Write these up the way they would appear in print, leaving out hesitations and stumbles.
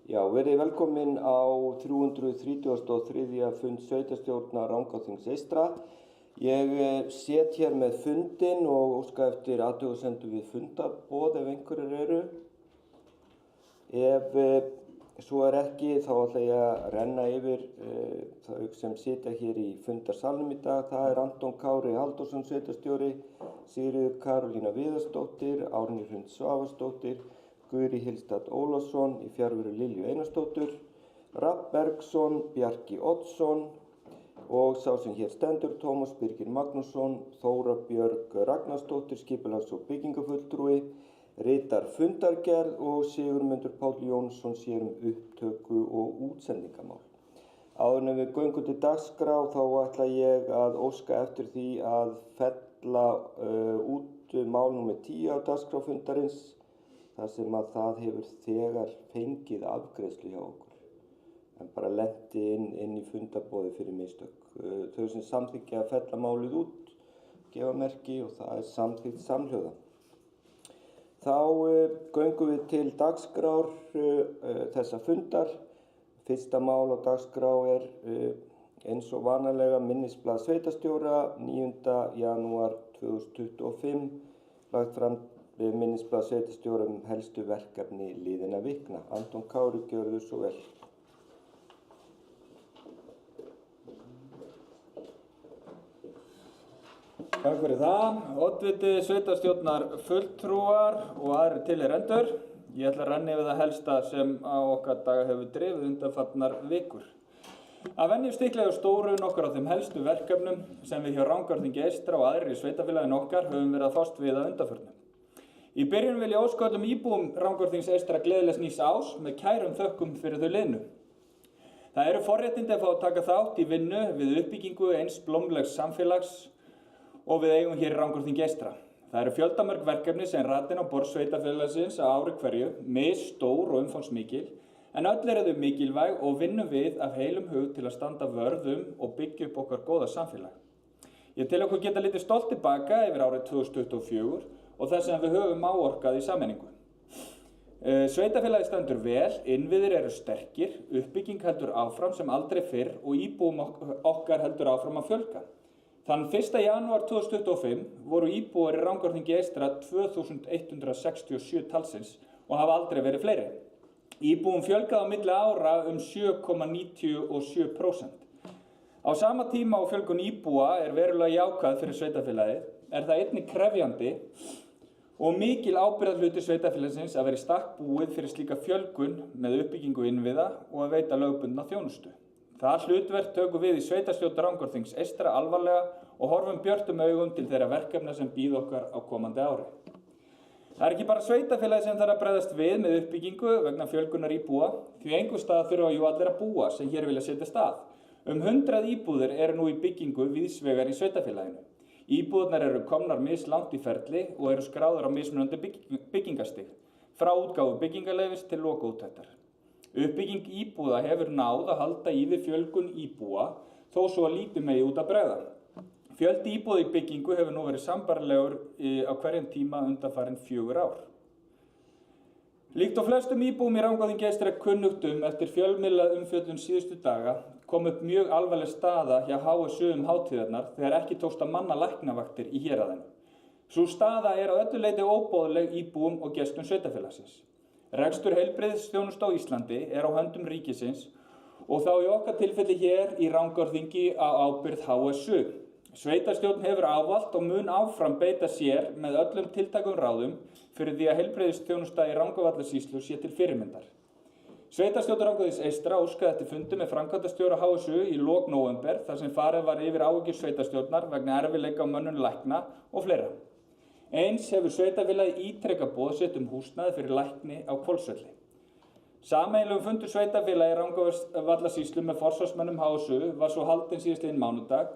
Já, verið velkomin á 333. fund sveitarstjórnar Rangárþings eystra. Ég set hér með fundinn og óska eftir athugasemdum við fundarboð ef einhverjir eru. Ef svo ekki, þá ætla ég að renna yfir þau sem sitja hér í fundarsalnum í dag. Það er Anton Kári Halldórsson sveitarstjóri, Sigríður Karolína Viðarsdóttir, Árný Hrund Svavarsdóttir, Guðri Hildstad Ólafsson, í fjarveru Lilju Einarsdóttur, Rafn Bergsson, Bjarki Oddsson og sá sem hér stendur, Tómas Birgir Magnússon, Þóra Björg Ragnarsdóttir, skipulags- og byggingafulltrúi, ritar fundargerð og Sigurmundur Páll Jónsson sér upptöku og útsendingamál. Áður en við göngum til dagskrá þá ætla ég að óska eftir því að fella út mál númer 10 á dagskrá fundarins, þar sem að það hefur þegar fengið afgreiðslu hjá okkur, en bara lenti inn í fundarboði fyrir mistök. Þau sem samþykkja að fella málið út, gefa merki og það er samþykkt samhljóða. Þá göngum við til dagskrár þessa fundar. Fyrsta mál á dagskrá er eins og vanalega minnisblað sveitarstjóra 9. janúar 2025, lagt fram minnisblað sveitarstjóra helstu verkefni liðinna vikna. Anton Kári, gjörðu svo vel. Takk fyrir það. Oddviti sveitarstjórnar fulltrúar og aðrir tilheyrendur. Ég ætla að renna yfir það helsta sem á okkar daga hefur drifið undanfarnar vikur. Að venju stiklegu stóru nokkur á þeim helstu verkefnum sem við hjá Rangárþingi eystra og aðrir í sveitarfélaginu okkar höfum verið að fást við að undanförnu. Í byrjun vil ég óska öllum íbúum Rangárþings eystra gleðilegs nýs árs með kærum þökkum fyrir þau liðnu. Það eru forréttindi að fá að taka þátt í vinnu við uppbyggingu eins blómlegs samfélags og við eigum hér í Rangárþingi eystra. Það eru fjöldamörg verkefni sem ratin á borð sveitarfélagsins á ári hverju, misstór og umfangsmikil, en öll eru þau mikilvæg og vinnum við af heilum hug til að standa vörð og byggja upp okkar góða samfélag. Ég tel okkur geta litið stolt tilbaka yfir árið 2024 og þess að við höfum áorkað í sameiningu. Sveitarfélagið stendur vel, innviðir eru sterkir, uppbygging heldur áfram sem aldrei fyrr og íbúum okkar heldur áfram að fjölga. Þann 1. janúar 2025 voru íbúar í Rangárþingi eystra 2167 talsins og hafa aldrei verið fleiri. Íbúum fjölgaði á milli ára 7,97%. Á sama tíma og fjölgun íbúa er verulega jákvæð fyrir sveitarfélagið, er það einnig krefjandi og mikil ábyrgðarhluti sveitarfélagsins að vera í stakk búið fyrir slíka fjölgun með uppbyggingu innviða og að veita lögbundna þjónustu. Það hlutverk tökum við í sveitarstjórn Rangárþings eystra alvarlega og horfum björtum augum til þeirra verkefna sem bíða okkar á komandi ári. Það er ekki bara sveitarfélagið sem þarf að bregðast við með uppbyggingu vegna fjölgunar íbúa, því einhvers staðar þurfa jú allir að búa sem hér vilja setja stað. 100 íbúðir eru nú í byggingu víðsvegar í sveitarfélaginu. Íbúðirnar eru komnar mislangt í ferli og eru skráðar á mismunandi byggingastig, frá útgáfu byggingarleyfis til lokaúttektar. Uppbygging íbúða hefur náð að halda í við fjölgun íbúa, þó svo að lítið megi út að bregða. Fjöldi íbúða í byggingu hefur nú verið sambærilegur á hverjum tíma undanfarin 4 ár. Líkt og flestum íbúum í Rangárþingi eystra kunnugt eftir fjölmiðla umfjöllun síðustu daga kom upp mjög alvarleg staða hjá HSU hátíðarnar þegar ekki tókst að manna læknavaktir í héraðinu. Sú staða er á öllu leyti óboðleg íbúum og gestum sveitarfélagsins. Rekstur heilbrigðisþjónustu á Íslandi er á höndum ríkisins og þá í okkar tilfelli hér í Rangárþingi á ábyrgð HSU. Sveitarstjórn hefur ávallt og mun áfram beita sér með öllum tiltækum ráðum fyrir því að heilbrigðisþjónusta í Rangárvallasýslu sé til fyrirmyndar. Sveitarstjórn Rangárþings eystra óskaði eftir fundi með framkvæmdastjóra HSU í lok nóvember þar sem farið var yfir áhyggjur sveitarstjórnar vegna erfiðleika á mönnun lækna og fleira. Eins hefur sveitarfélagið ítrekað boð sitt húsnæði fyrir lækni á Hvolsvelli. Sameiginlegum fundur sveitarfélagi í Rangárvallasýslu með forsvarsmönnum HSU var svo haldinn síðastliðinn mánudag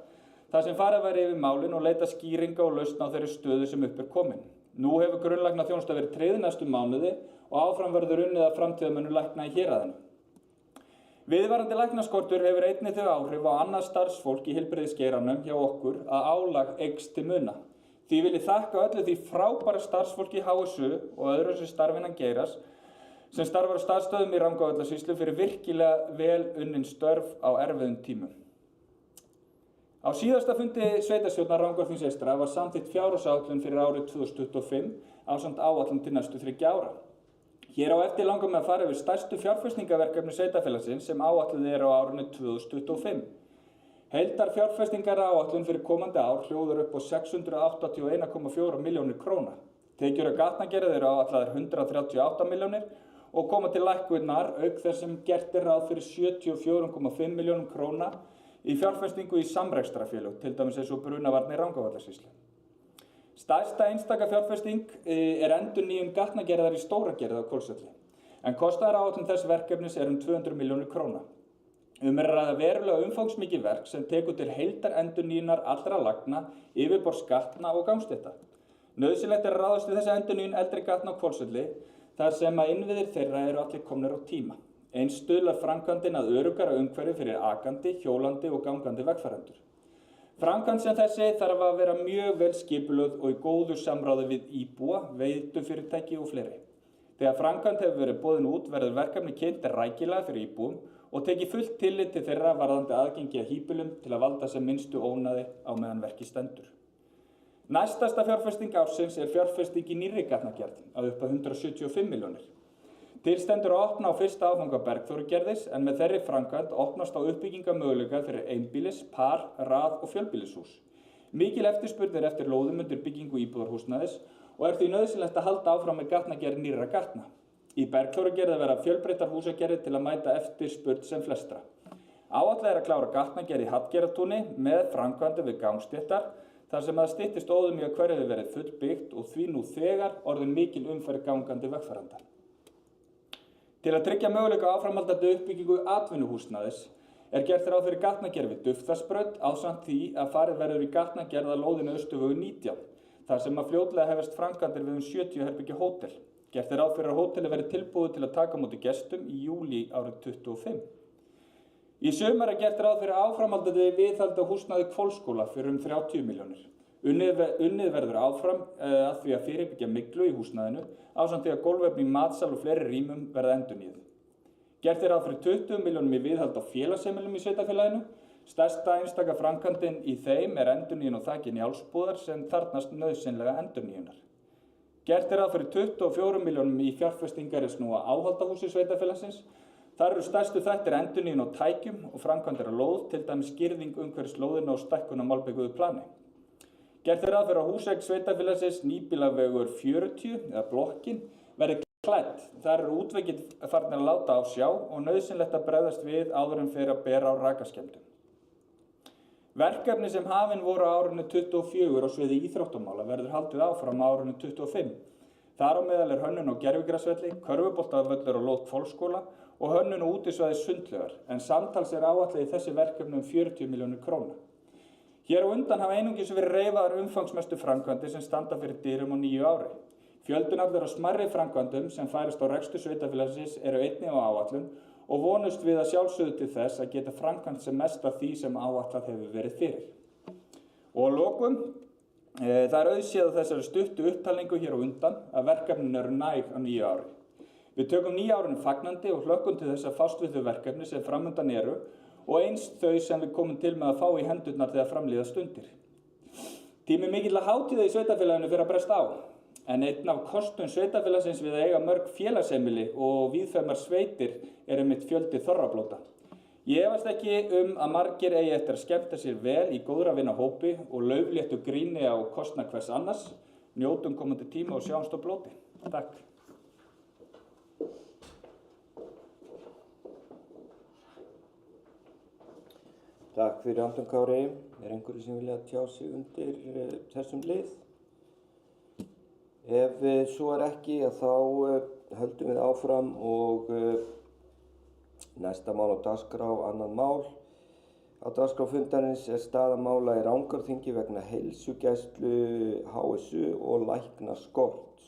þar sem farið var yfir málin og leita skýringa og lausna á þeirri stöðu sem upp er komin. Nú hefur grunnlæknaþjónusta verið tryggð næstu mánuði og áfram verður unnið að framtíðarmönnum lækna í héraðinu. Viðvarandi læknaskortur hefur einnig þau áhrif á annað starfsfólk í heilbrigðisgeiranum hjá okkur að álag eykst til muna. Því vil ég þakka öllu því frábæra starfsfólki HSU og öðrum sem starfinnan geiras sem starfar á staðstöðum í Rangárvallasýslu fyrir virkilega vel unnin störf á erfiðum tímum. Á síðasta fundi sveitarstjórnar Rangárþings eystra var samþykkt fjárhagsáætlun fyrir árið 2025 ásamt áætlun til næstu 3 ára. Hér á eftir langar mig að fara yfir stærstu fjárfestingaverkefni sveitarfélagsins sem áætluð eru á árinu 2025. Heildar fjárfestingaráætlun fyrir komandi ár hljóðar upp á 681,4 milljónir króna. Tekjur af gatnagerð eru áætlaðar 138 milljónir og koma til lækkunar auk þess sem gert er ráð fyrir 74,5 milljónum króna í fjárfestingu í samrekstrafélög, til dæmis eins og brunavarnir Rangárvallasýslu. Stærsta einstaka fjárfesting er endurnýjun gatnagerðar í Stóragerði á Hvolsvelli, en kostnaðaráætlun þess verkefnis er 200 milljónir króna. Er að ræða verulega umfangsmikið verk sem tekur til heildar endurnýjunar allra lagna, yfirborðs gatna og gangstétta. Nauðsynlegt er að ráðast við þessa endurnýjun eldri gatna á Hvolsvelli þar sem að innviðir þeirra eru allir komnir á tíma. Eins stuðlar framkvæmdin að öruggara umhverfi fyrir akandi, hjólandi og gangandi vegfarendur. Framkvæmd sem þessi þarf að vera mjög vel skipulögð og í góðu samráði við íbúa, veitufyrirtæki og fleiri. Þegar framkvæmd hefur verið boðin út verður verkefni kynnt rækilega fyrir íbúum og tekið fullt tillit til þeirra varðandi aðgengi að híbýlum til að valda sem minnstu ónæði á meðan verkið stendur. Næstasta fjárfesting ársins er fjárfesting í nýrri gatnagerð að upp að 175 milljónir. Til stendur að opna á fyrsta áfanga Bergþórugerðis en með þeirri framkvæmd opnast á uppbyggingamöguleikar fyrir einbýlis, par, rað og fjölbýlishús. Mikil eftirspurn er eftir lóðum undir byggingu íbúðarhúsnæðis og er því nauðsynlegt að halda áfram með gatnagerð nýrra gatna. Í Bergþórugerði verða fjölbreyttar húsagerðir til að mæta eftirspurn sem flestra. Áætlað er að klára gatnagerð í Hallgerðartúni með framkvæmdum við gangstéttar þar sem að styttist óðum í að hverfið verið fullbyggt og því nú þegar orðin mikil umferð gangandi vegfarenda. Til að tryggja möguleika á áframhaldandi uppbyggingu atvinnuhúsnæðis er gert ráð fyrir gatnagerð við Dufþarsbraut ásamt því að farið verður í gatnagerð að lóðinu Austurvegur 19, þar sem að fljótlega hefjast framkvæmdir við 70 herbergja hótel. Gert er ráð fyrir að hótelið verði tilbúið til að taka á móti gestum í júlí árið 2025. Í sumar er gert ráð fyrir áframhaldandi viðhald á húsnæði Hvolsskóla fyrir 30 milljónir. Unnið verður áfram að því að fyrirbyggja myglu í húsnæðinu ásamt því að gólfefni í matsal og fleiri rýmum verða endurnýjuð. Gert er ráð fyrir 20 milljónum í viðhald á félagsheimilum í sveitarfélaginu. Stærsta einstaka framkvæmdin í þeim er endurnýjun á þaki Njálsbúðar sem þarfnast nauðsynlega endurnýjunar. Gert er ráð fyrir 24 milljónum í fjárfestingar er snúa áhaldahúsi sveitarfélagsins. Þar eru stærstu þættir endurnýjun á tækjum og framkvæmdir á lóð, til dæmis girðing umhverfis lóðina og stækkun á malbikuðu plani. Gert er ráð fyrir að húseign sveitarfélagsins Nýbýlavegur 40 eða blokkin verði klædd. Þar eru útveggir farnir að láta á sjá og nauðsynlegt að bregðast við áður en fer að bera á rakaskemmdum. Verkefni sem hafin voru á árinu 24 á sviði íþróttamála verður haldið áfram á árinu 25. Þar á meðal er hönnun á gervigrasvelli, körfuboltavöllur á lóð Hvolsskóla og hönnun og útisvæði Sundlaugar, en samtals er áætlað í þessi verkefni 40 milljónir króna. Hér á undan hafa einungis verið reifaðar umfangsmestu framkvæmdir sem standa fyrir dyrum á nýju ári. Fjöldinn allur á smærri framkvæmdum sem færist á rekstur sveitarfélagsins eru einnig á áætlun og vonust við að sjálfsögðu til þess að geta framkvæmt sem mest af því sem áætlað hefur verið fyrir. Og að lokum, það er auðséð á þessari stuttu upptalningu hér á undan að verkefnin eru næg á nýju ári. Við tökum nýju árinu fagnandi og hlökkum til þess að fást við þau verkefni sem framundan eru og eins þau sem við komum til með að fá í hendurnar þegar framlíða stundir. Tími mikilla hátíða í sveitarfélaginu fyrir að bresta á, en einn af kostum sveitarfélagsins við að eiga mörg félagsheimili og víðfeðmar sveitir er einmitt fjöldi þorrablóta. Ég efast ekki að margir eigi eftir að skemmta sér vel í góðra vina hópi og laufléttu gríni á kostnað hvers annars. Njótum komandi tíma og sjáumst á blóti. Takk. Takk fyrir Anton Kári. Er einhverju sem vilja tjá sig undir þessum lið? Ef svo er ekki, þá höldum við áfram og næsta mál á dagskrá, annað mál. Á dagskrá fundarins er staða mála í Rangárþingi vegna heilsugæslu HSU og læknaskorts.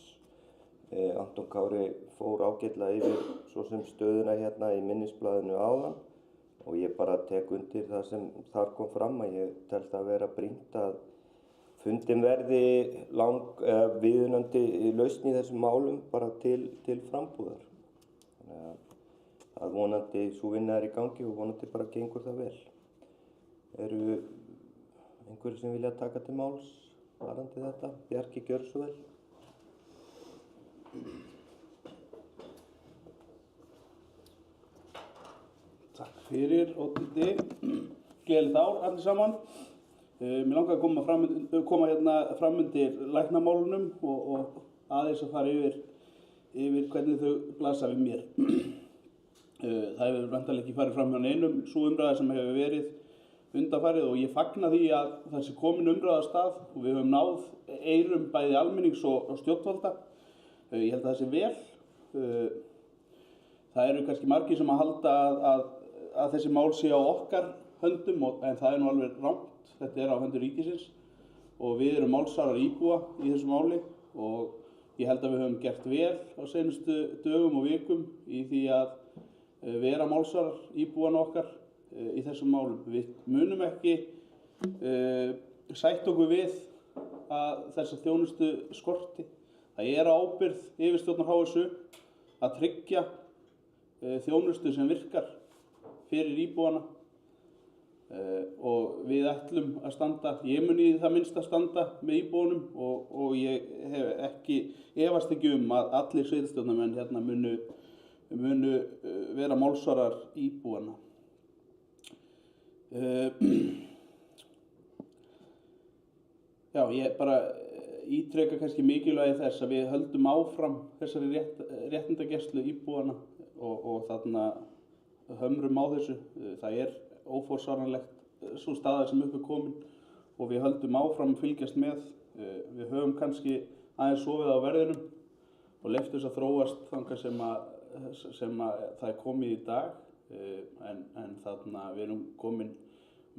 Anton Kári fór ágætlega yfir svo sem stöðuna hérna í minnisblaðinu áðan. Og ég bara tek undir það sem þar kom fram að ég tel það að vera brýnt að fundin verði viðunandi lausn í þessum málum bara til frambúðar. Þannig að vonandi sú vinna í gangi og vonandi bara gengur það vel. Eru einhverjir sem vilja taka til máls varðandi þetta? Bjarki, gjörðu svo vel. Takk fyrir, Oddviti. Gleðilegt ár allir saman. Mér langar að koma hérna fram undir læknamálunum og aðeins að fara yfir hvernig þau blasa við mér. Það hefur væntanlega ekki farið fram hjá neinum sú umræða sem hefur verið undanfarið og ég fagna því að það sé komin umræða af stað og við höfum náð eyrum bæði almennings og stjórnvalda. Ég held að það sé vel. Það eru kannski margir sem að halda að þessi mál sé á okkar höndum en það er nú alveg rangt. Þetta er á höndum ríkisins og við erum málsvarar íbúa í þessu máli og ég held að við höfum gert vel á seinustu dögum og vikum í því að vera málsvarar íbúana okkar í þessum málum. Við munum ekki sætta okkur við að þessa þjónustu skorti. Það er ábyrgð yfirstjórnar HSU að tryggja þjónustu sem virkar fyrir íbúana og við ætlum að standa, ég mun í það minnst að standa með íbúunum og ég efast ekki að allir sveitarstjórnarmenn hérna munu vera málsvarar íbúana. Já, ég bara ítreka kannski mikilvægi þess að við höldum áfram þessari réttindagæslu íbúana og þarna hömrum á þessu. Það er óforsvaranlegt sú staða sem upp er komin og við höldum áfram að fylgjast með. Við höfum kannski aðeins sofið á verðinum og leyft þess að þróast þangað sem það er komið í dag. En þarna við erum komin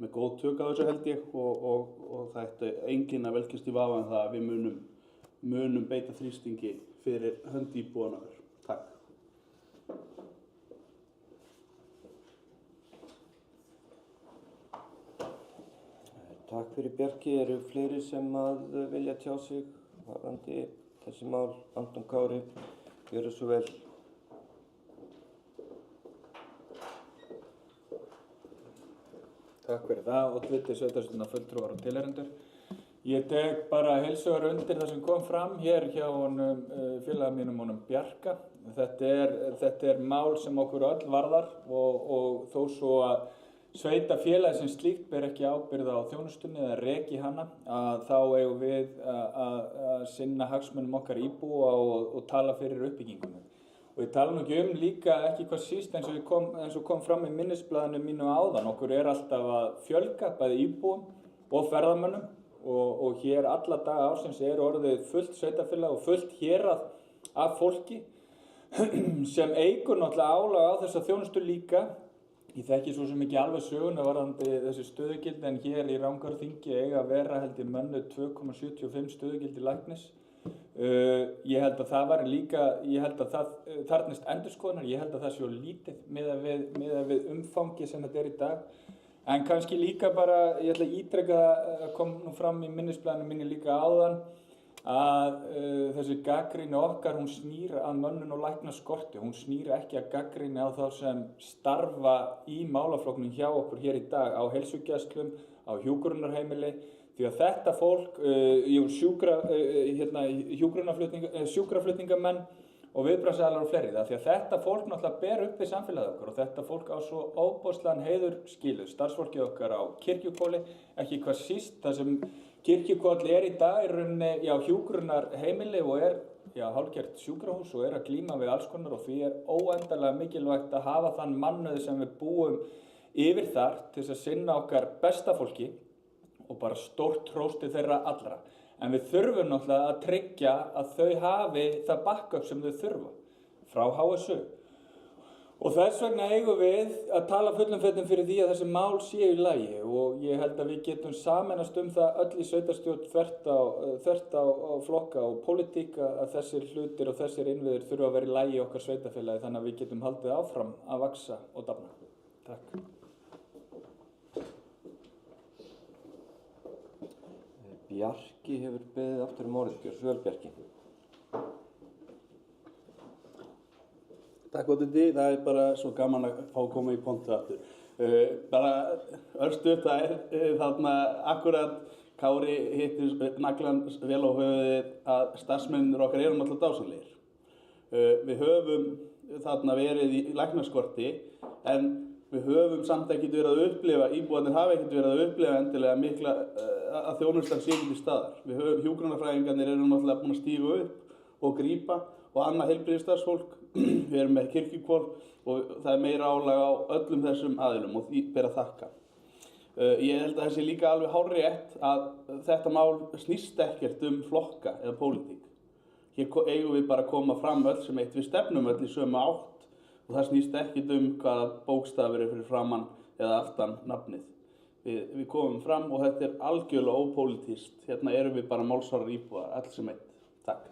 með góð tök á þessu held ég og það ætti enginn að velkjast í vafa það að við munum beita þrýstingi fyrir hönd íbúanna þar. Takk. Takk fyrir Bjarki. Eru fleiri sem að vilja tjá sig varðandi þessi mál? Anton Kári, gjörðu svo vel. Takk fyrir það, oddviti, sveitarstjórnarfulltrúar og tilheyrendur. Ég tek bara heilshugar undir það sem kom fram hér hjá honum, félaga mínum honum Bjarka. Þetta er mál sem okkur öll varðar og þó svo að sveitafélagi sem slíkt ber ekki ábyrgð á þjónustunni eða reki hana, að þá eigum við að sinna hagsmunum okkar íbúa og tala fyrir uppbyggingunum. Og ég tala nú ekki líka ekki hvað síst eins og kom fram í minnisblaðinu mínu áðan. Okkur alltaf að fjölga bæði íbúum og ferðamönnum og hér alla daga ársins orðið fullt sveitafélag og fullt hérað af fólki sem eykur náttúrulega álag á þessa þjónustu líka. Ég þekki svo sem ekki alveg söguna varðandi þessi stöðugildi en hér í Rangárþingi eiga að vera held ég mönnuð 2,75 stöðugildi læknis. Ég held að það væri líka, ég held að það þarfnist endurskoðunar, ég held að það sé lítið miðað við umfangi sem þetta í dag. En kannski líka bara, ég ætla að ítreka að kom nú fram í minnisblaðinu minni líka áðan að þessi gagnrýni okkar, hún snýr að mönnun og læknaskorti. Hún snýr ekki að gagnrýni á þá sem starfa í málaflokknum hjá okkur hér í dag á heilsugæslum, á hjúkrunarheimili. Því að þetta fólk, sjúkraflutningamenn og viðbragðsaðilar og fleiri. Því að þetta fólk náttúrulega ber upp við samfélagið okkar og þetta fólk á svo óbóðslegan heiður skilið. Starfsfólkið okkar á Kirkjukóli, ekki hvað síst, það sem Kirkjukóll í dag rauninni hjúkrunarheimili og hálfgert sjúkrahús og að glíma við alls konar og því óendanlega mikilvægt að hafa þann mannauð sem við búum yfir þar til þess að sinna okkar besta fólki og bara stórt hrós til þeirra allra. En við þurfum náttúrulega að tryggja að þau hafi það backup sem þau þurfa frá HSU. Og þess vegna eigum við að tala fullum fetum fyrir því að þessi mál séu í lagi og ég held að við getum sameinast það öll í sveitarstjórn þvert á flokka og pólitík að þessir hlutir og þessir innviðir þurfa að vera í lagi í okkar sveitarfélagi þannig að við getum haldið áfram að vaxa og dafna. Takk. Bjarki hefur beðið aftur orðið. Gjörðu svo vel, Bjarki. Takk Odditi, það bara svo gaman að fá að koma í pontu aftur. Bara örstuð, það þarna akkurat Kári hittir naglan vel á höfuðið að starfsmennir okkar eru náttúrulega dásamlegir. Við höfum þarna verið í læknaskorti en við höfum samt ekkert verið að upplifa, íbúarnir hafa ekkert verið að upplifa endilega mikla að þjónustan sé ekki til staðar. Hjúkrunarfræðingarnir eru náttúrulega búin að stíga upp og grípa og annað heilbrigðisstarfsfólk. Við erum með kirkjukvörn og það meira álag á öllum þessum aðilum og því ber að þakka. Ég held að það sé líka alveg hárrétt að þetta mál snýst ekkert flokka eða pólitík. Hér eigum við bara að koma fram öll sem eitt, við stefnum öll í sömu átt og það snýst ekkert hvaða bókstafur fyrir framan eða aftan nafnið. Við komum fram og þetta er algjörlega ópólitískt. Hérna erum við bara málsvarar íbúar, öll sem eitt. Takk.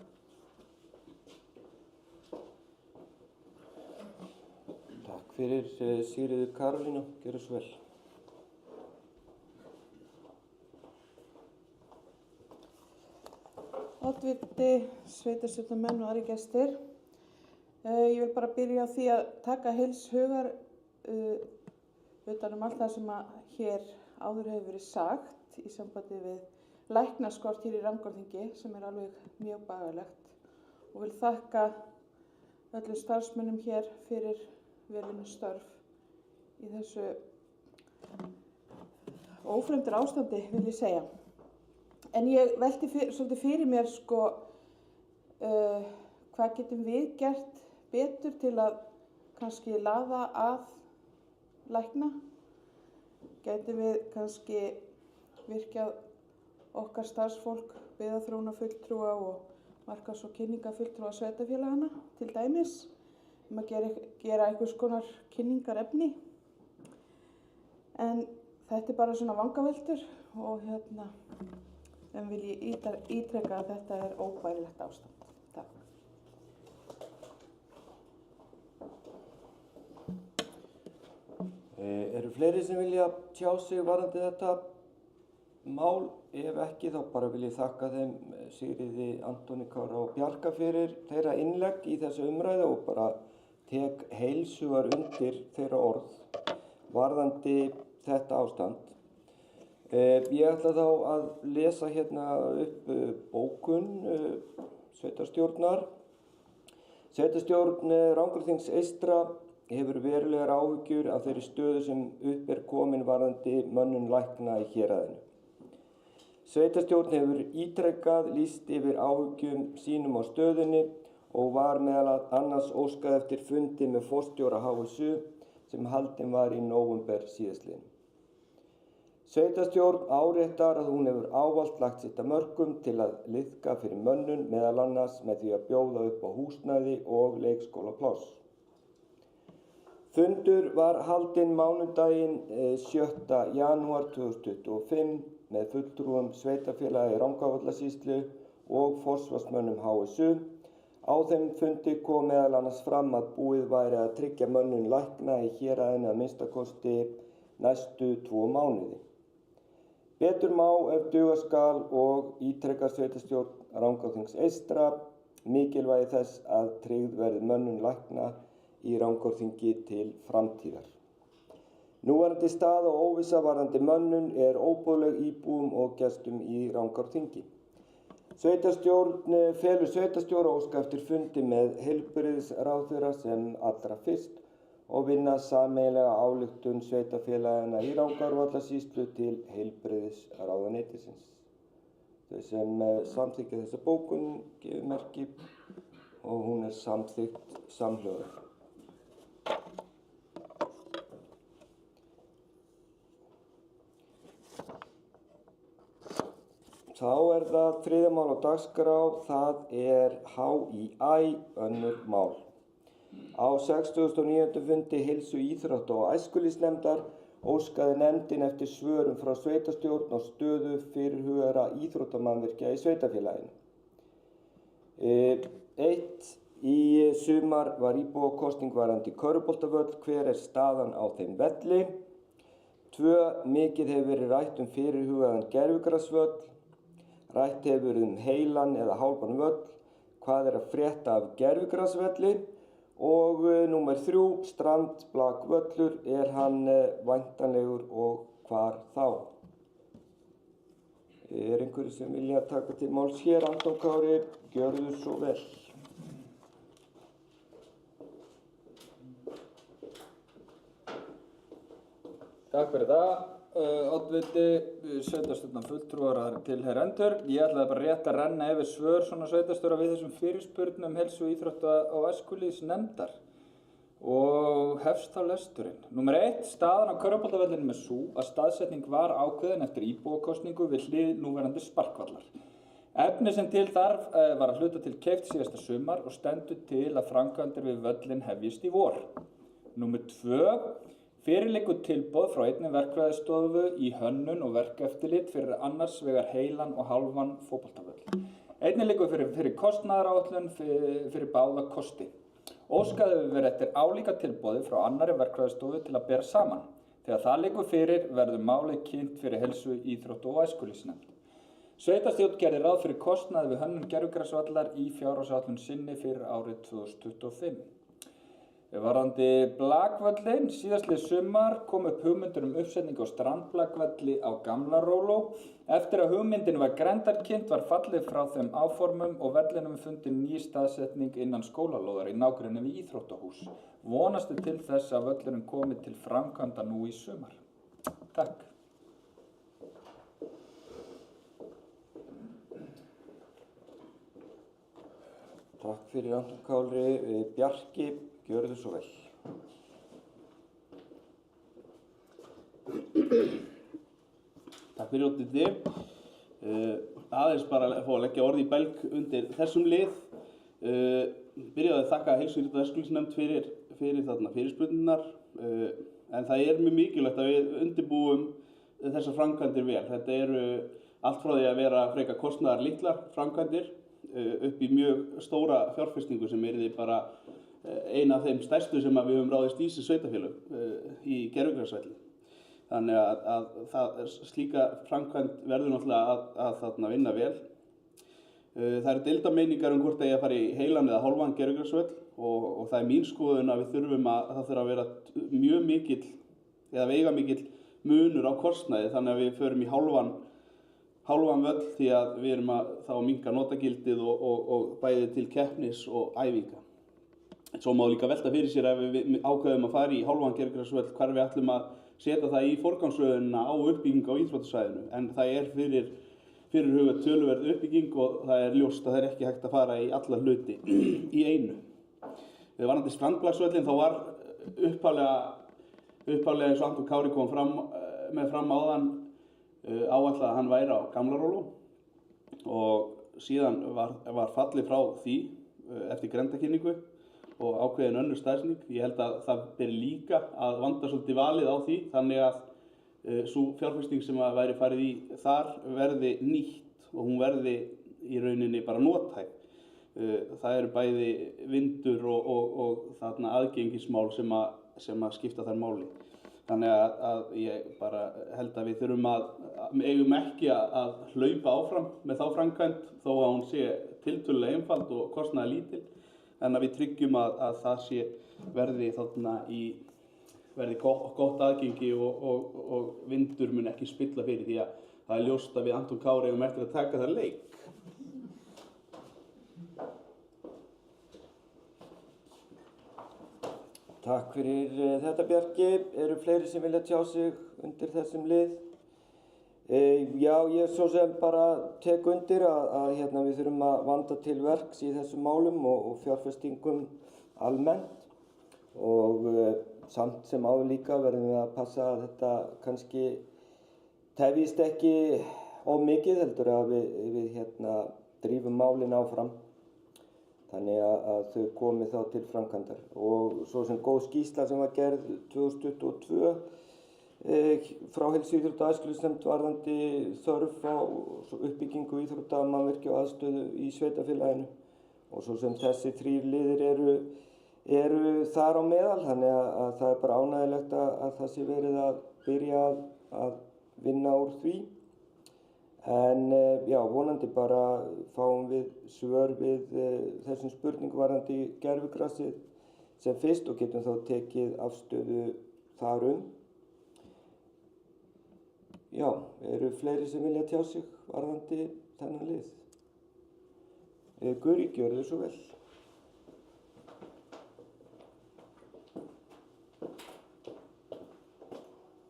Takk fyrir Sigríður Karolína, gjörðu svo vel. Oddviti, sveitarstjórnarmenn og aðrir gestir. Ég vil bara byrja á því að taka heils hugar utan allt það sem hér áður hefur verið sagt í sambandi við læknaskort hér í Rangárþingi sem er alveg mjög bagalegt og vil þakka öllum starfsmönnum hér fyrir velunni störf í þessu ófremdur ástandi, vil ég segja. En ég velti svolítið fyrir mér hvað getum við gert betur til að kannski laða að lækna? Gætum við kannski virkjað okkar starfsfólk, byggðaþróunarfulltrúa og markas- og kynningarfulltrúa sveitarfélaganna til dæmis að gera einhvers konar kynningarefni. En þetta er bara svona vangaveltur og en vil ég ítreka að þetta er óbærilegt ástand. Takk. Eru fleiri sem vilja tjá sig varðandi þetta mál? Ef ekki þá bara vil ég þakka þeim Sigríði, Antoni Kára og Bjarka fyrir þeirra innlegg í þessu umræðu og bara tek heilshugar undir þeirra orð varðandi þetta ástand. Ég ætla þá að lesa hérna upp bókun sveitarstjórnar. Sveitarstjórn Rangárþings eystra hefur verulegar áhyggjur af þeirri stöðu sem upp er komin varðandi mönnun lækna í héraðinu. Sveitarstjórn hefur ítrekað lýst yfir áhyggjum sínum á stöðunni og var meðal annars óskað eftir fundi með forstjóra HSU sem haldinn var í nóvember síðastliðnum. Sveitarstjórn áréttar að hún hefur ávallt lagt sitt af mörkum til að liðka fyrir mönnun meðal annars með því að bjóða upp á húsnæði og leikskólapláss. Fundur var haldinn mánudaginn 7. janúar 2025 með fulltrúum sveitarfélaga í Rangárvallasýslu og forsvarsmönnum HSU. Á þeim fundi kom meðal annars fram að búið væri að tryggja mönnun lækna í héraðinu að minnstakosti næstu 2 mánuði. Betur má ef duga skal og ítrekar sveitarstjórn Rangárþings eystra mikilvægi þess að tryggð verði mönnun lækna í Rangárþingi til framtíðar. Núverandi staða og óvissa varðandi mönnun er óboðleg íbúum og gestum í Rangárþingi. Sveitarstjórn felur sveitarstjóra óska eftir fundi með heilbrigðisráðherra sem allra fyrst og vinna sameiginlega ályktun sveitarfélagana í Rangárvallasýslu til heilbrigðisráðuneytisins. Þau sem samþykkja þessa bókun gefur merki og hún er samþykkt samhljóða. Þá er það 3. mál á dagskrá, það er HÍ önnur mál. Á 69. fundi heilsu íþrótta- og æskulýðsnefndar óskaði nefndin eftir svörum frá sveitarstjórn á stöðu fyrirhugaðra íþróttamannvirkja í sveitarfélaginu. 1. Í sumar var íbúakosning varðandi körfuboltavöll, hver er staðan á þeim velli? 2. Mikið hefur verið rætt fyrirhugaðan gervigrasvöll. Rætt hefur heilan eða hálfan völl. Hvað er að frétta af gervigrasvelli? Og númer 3, Strandblakvöllur, hann væntanlegur og hvar þá? Einhverju sem vilja taka til máls hér? Anton Kári, gjörðu svo vel. Takk fyrir það, oddviti, sveitarstjórnar fulltrúar tilheyrendur. Ég ætlaði bara rétt að renna yfir svör svona sveitarstjóra við þessum fyrirspurnum heilsu, íþrótta- og æskulýðsnefndar og hefst þá lesturinn. Númer 1, staðan á körfuboltavellinum er sú að staðsetning var ákveðin eftir íbúakosningu við hlið núverandi sparkvallar. Efni sem til þarf var að hluta til keypt síðasta sumar og stendur til að framkvæmdir við völlinn hefjist í vor. Númer 2, fyrir liggur tilboð frá einni verkfræðistofu í hönnun og verkeftirlit fyrir annars vegar heilan og hálfan fótboltavöll. Einnig liggur fyrir kostnaðaráætlun fyrir báða kosti. Óskað hefur verið eftir álíka tilboði frá annarri verkfræðistofu til að bera saman. Þegar það liggur fyrir verður málið kynnt fyrir heilsu, íþrótta- og æskulýðsnefnd. Sveitarstjórn gerði ráð fyrir kostnaði við hönnun gervigrasvallar í fjárhagsáætlun sinni fyrir árið 2025. Varðandi blakvöllinn, síðastlið sumar kom upp hugmyndur uppsetningu á strandblakvelli á Gamla Róló. Eftir að hugmyndin var grenndarkynnt var fallið frá þeim áformum og vellinum fundin ný staðsetning innan skólalóðar í nágrenni við íþróttahús. Vonastu til þess að völlurinn komi til framkvæmda nú í sumar. Takk. Takk fyrir Anton Kári. Bjarki, gjörðu svo vel. Takk fyrir oddviti. Aðeins bara að fá að leggja orð í belg undir þessum lið. Byrjaði að þakka heilsu, íþrótta- og æskulýðsnefnd fyrir þarna fyrirspurningar. En það er mjög mikilvægt að við undirbúum þessar framkvæmdir vel. Þetta eru allt frá því að vera frekar kostnaðarlitlar framkvæmdir upp í mjög stóra fjárfestingu sem yrði bara ein af þeim stærstu sem við höfum ráðist í sem sveitarfélög í gervigrasvelli. Þannig að slíka framkvæmd verður náttúrulega að þarna vinna vel. Það eru deildameiningar hvort eigi að fara í heilan eða hálfan gervigrasvöll og það er mín skoðun að við þurfum að það þurfa að vera mjög mikill eða veigamikill munur á kostnaði þannig að við förum í hálfan völl því að við erum að þá minnka notagildið og bæði til keppnis og æfinga. Svo má líka velta fyrir sér ef við ákveðum að fara í hálfan gervigrasvöll hvar við ætlum að setja það í forgangsröðunina á uppbygging á íþróttasvæðinu en það er fyrirhugað töluverð uppbygging og það er ljóst að það er ekki hægt að fara í alla hluti í einu. Varðandi strandblaksvöllin þá var upphaflega eins og Anton Kári kom fram áðan áætlað að hann væri á Gamla Róló og síðan var fallið frá því eftir grenndarkynningu og ákveðin önnur staðsetning. Ég held að það beri líka að vanda svolítið valið á því þannig að sú fjárfesting sem að væri farið í þar verði nýtt og hún verði í rauninni bara nothæf. Það eru bæði vindur og þarna aðgengismál sem að skipta þar máli. Þannig að ég bara held að við eigum ekki að hlaupa áfram með þá framkvæmd þó að hún sé tiltölulega einfald og kostnaðarlítil en að við tryggjum að það verði gott aðgengi og vindur mun ekki spilla fyrir því að það er ljóst að við Anton Kári eigum eftir að taka þar leik. Takk fyrir þetta Bjarki. Eru fleiri sem vilja tjá sig undir þessum lið? Já, ég svo sem bara tek undir að við þurfum að vanda til verks í þessum málum og fjárfestingum almennt og samt sem áður líka verðum við að passa að þetta kannski tefjist ekki of mikið heldur að við drífum málin áfram þannig að þau komi þá til framkvæmdar og svo sem góð skýrsla sem var gerð 2022 frá heilsu, íþrótta- og æskulýðsnefnd varðandi þörf á uppbyggingu íþrótta, mannvirkja og aðstöðu í sveitarfélaginu og svo sem þessi 3 liðir eru þar á meðal þannig að það er bara ánægjulegt að það sé verið að byrja að vinna úr því en já, vonandi bara fáum við svör við þessum spurningum varðandi gervigrasið sem fyrst og getum þá tekið afstöðu þarum. Já, eru fleiri sem vilja tjá sig varðandi þennan lið? Guri, gjörðu svo vel.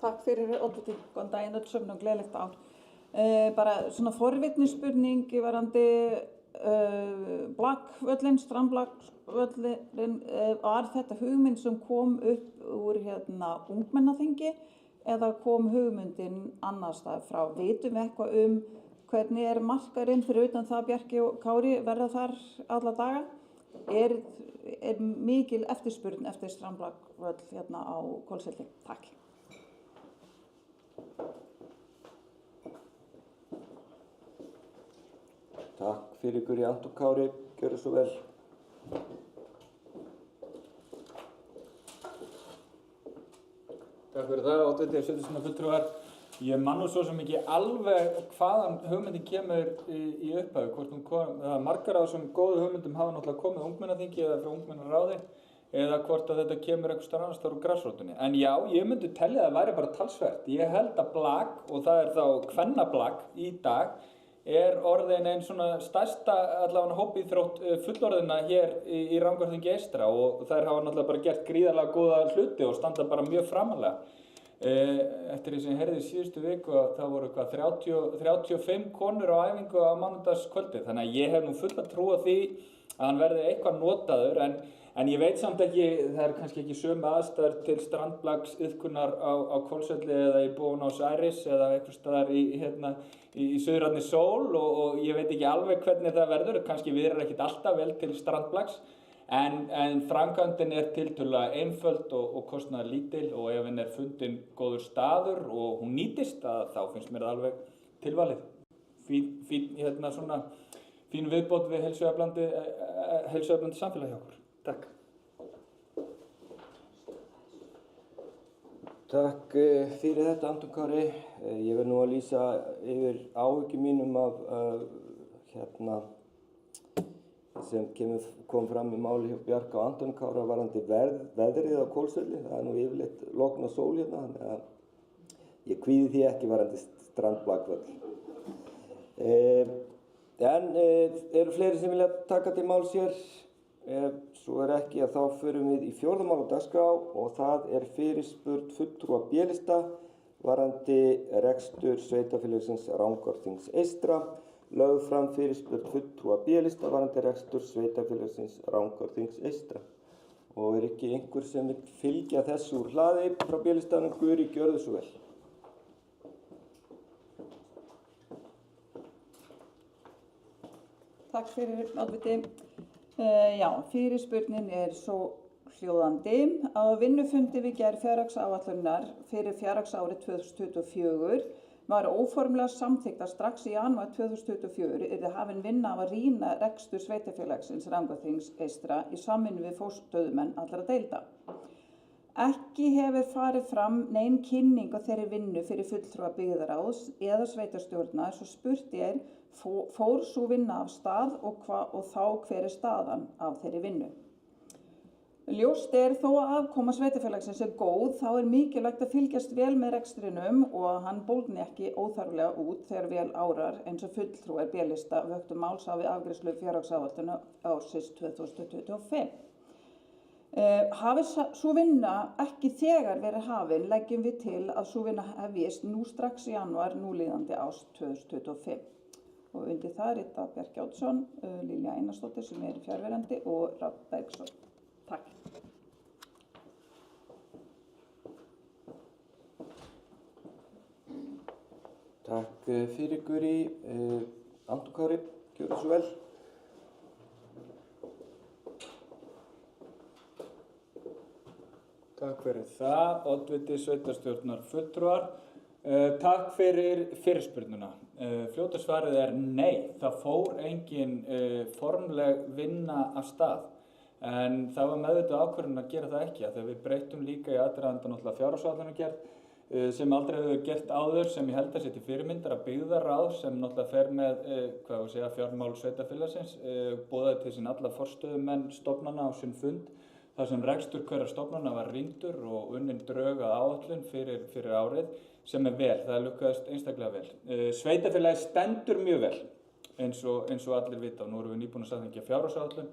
Takk fyrir oddviti, góðan daginn öll sömn og gleðilegt ár. Bara svona forvitnisspurning varðandi Blackvöllin, strandblackvöllin, var þetta hugmynd sem kom upp úr ungmennaþingi eða kom hugmyndin annars staðar frá? Vitum við eitthvað hvernig er markarinn fyrir utan það Bjarki og Kári verða þar alla daga? Er mikil eftirspurn eftir strandblackvöll á Hvolsvelli? Takk. Takk fyrir ykkur í Anton Kári, gjörðu svo vel. Takk fyrir það, oddviti og sveitarstjórnarfulltrúar. Ég man nú svo sem ekki alveg hvaðan hugmyndin kemur í upphafi, hvort hún kom, það margar af þessum góðu hugmyndum hafa náttúrulega komið ungmennaþingi eða frá ungmennaráði, eða hvort að þetta kemur einhvers staðar annars staðar úr grassrótinni. En já, ég myndi telja að það væri bara talsvert. Ég held að blak, og það er þá kvennablak í dag, er orðin einn svona stærsta allavega hópíþrótt fullorðina hér í Rangárþingi eystra og þær hafa náttúrulega bara gert gríðarlega góða hluti og standa bara mjög framarlega. Eftir því sem ég heyrði í síðustu viku að það voru 35 konur á æfingu á mánudagskvöldi, þannig að ég hef nú fulla trú á því að hann verði eitthvað notaður, en ég veit samt ekki, það er kannski ekki sömu aðstæður til strandblaksiðkunar á Hvolsvelli eða í Buenos Aires eða eitthvað staðar í suðrænni sól og ég veit ekki alveg hvernig það verður, kannski viðrar ekkert alltaf vel til strandblaks, en framkvæmdin er tiltölulega einföld og kostnaðarlítil og ef henn er fundin góður staður og hún nýtist þá finnst mér það alveg tilvalið. Fín viðbót við heilsueflandi samfélag hjá okkur. Takk. Takk fyrir þetta, Anton Kári. Ég verð nú að lýsa yfir áhyggjum mínum af sem kom fram í máli hjá Bjarka og Anton Kára varðandi veðrið á Hvolsvelli. Það er nú yfirleitt logn og sól hérna, þannig að ég kvíði því ekki varðandi strandblakvöll. En eru fleiri sem vilja taka til máls hér? Ef svo er ekki að þá förum við í 4. mál á dagskrá og það er fyrirspurn fulltrúa B-lista varðandi rekstur sveitarfélagsins Rangárþings eystra. Lögð fram fyrirspurn fulltrúa B-lista varðandi rekstur sveitarfélagsins Rangárþings eystra. Og er ekki einhver sem vil fylgja þessu úr hlaði frá B-listanum? Guri, gjörðu svo vel. Takk fyrir oddviti. Já, fyrirspurnin er svo hljóðandi. Á vinnufundi við gerð fjárhagsáætlunar fyrir fjárhagsárið 2024 var óformlega samþykkt að strax í janúar 2024 yrði hafin vinna af að rýna rekstur sveitarfélagsins Rangárþings eystra í samvinnu við forstöðumenn allra deilda. Ekki hefur farið fram nein kynning á þeirri vinnu fyrir fulltrúa byggðarráðs eða sveitarstjórnar, svo spurt er fór sú vinna af stað og þá hver er staðan af þeirri vinnu. Ljóst er þó að afkoma sveitarfélagsins er góð, þá er mikilvægt að fylgjast vel með rekstrinum og að hann bólgni ekki óþarflega út þegar vel árar eins og fulltrúar B-lista vöktu máls á við afgreiðslu fjárhagsáætlunar ársins 2025. Hafi sú vinna ekki þegar verið hafin, leggjum við til að sú vinna hefjist nú strax í janúar núlíðandi árs 2025. Og undir það rita Bjarki Oddsson, Lilja Einarsdóttir sem er fjarverandi og Rafn Bergsson. Takk. Takk fyrir Guri. Anton Kári, gjörðu svo vel. Takk fyrir það, oddviti sveitarstjórnarfulltrúar. Takk fyrir fyrirspurnina. Fljóta svarið er nei, það fór engin formleg vinna af stað. En það var meðvitað ákvörðun að gera það ekki, þegar við breyttum líka í aðdraganda náttúrulega fjárhagsáætlunargerð sem aldrei hefur verið gert áður, sem ég held að sé til fyrirmyndar að byggðarráð sem náttúrulega fer með fjármál sveitarfélagsins, boðaði til sín alla forstöðumenn stofnana á sinn fund þar sem rekstur hverrar stofnana var rýndur og unnin drög að áætlun fyrir árið, sem vel, það lukkaðist einstaklega vel. Sveitarfélagið stendur mjög vel, eins og allir vita, og nú erum við nýbúin að samþykkja fjárhagsáætlun.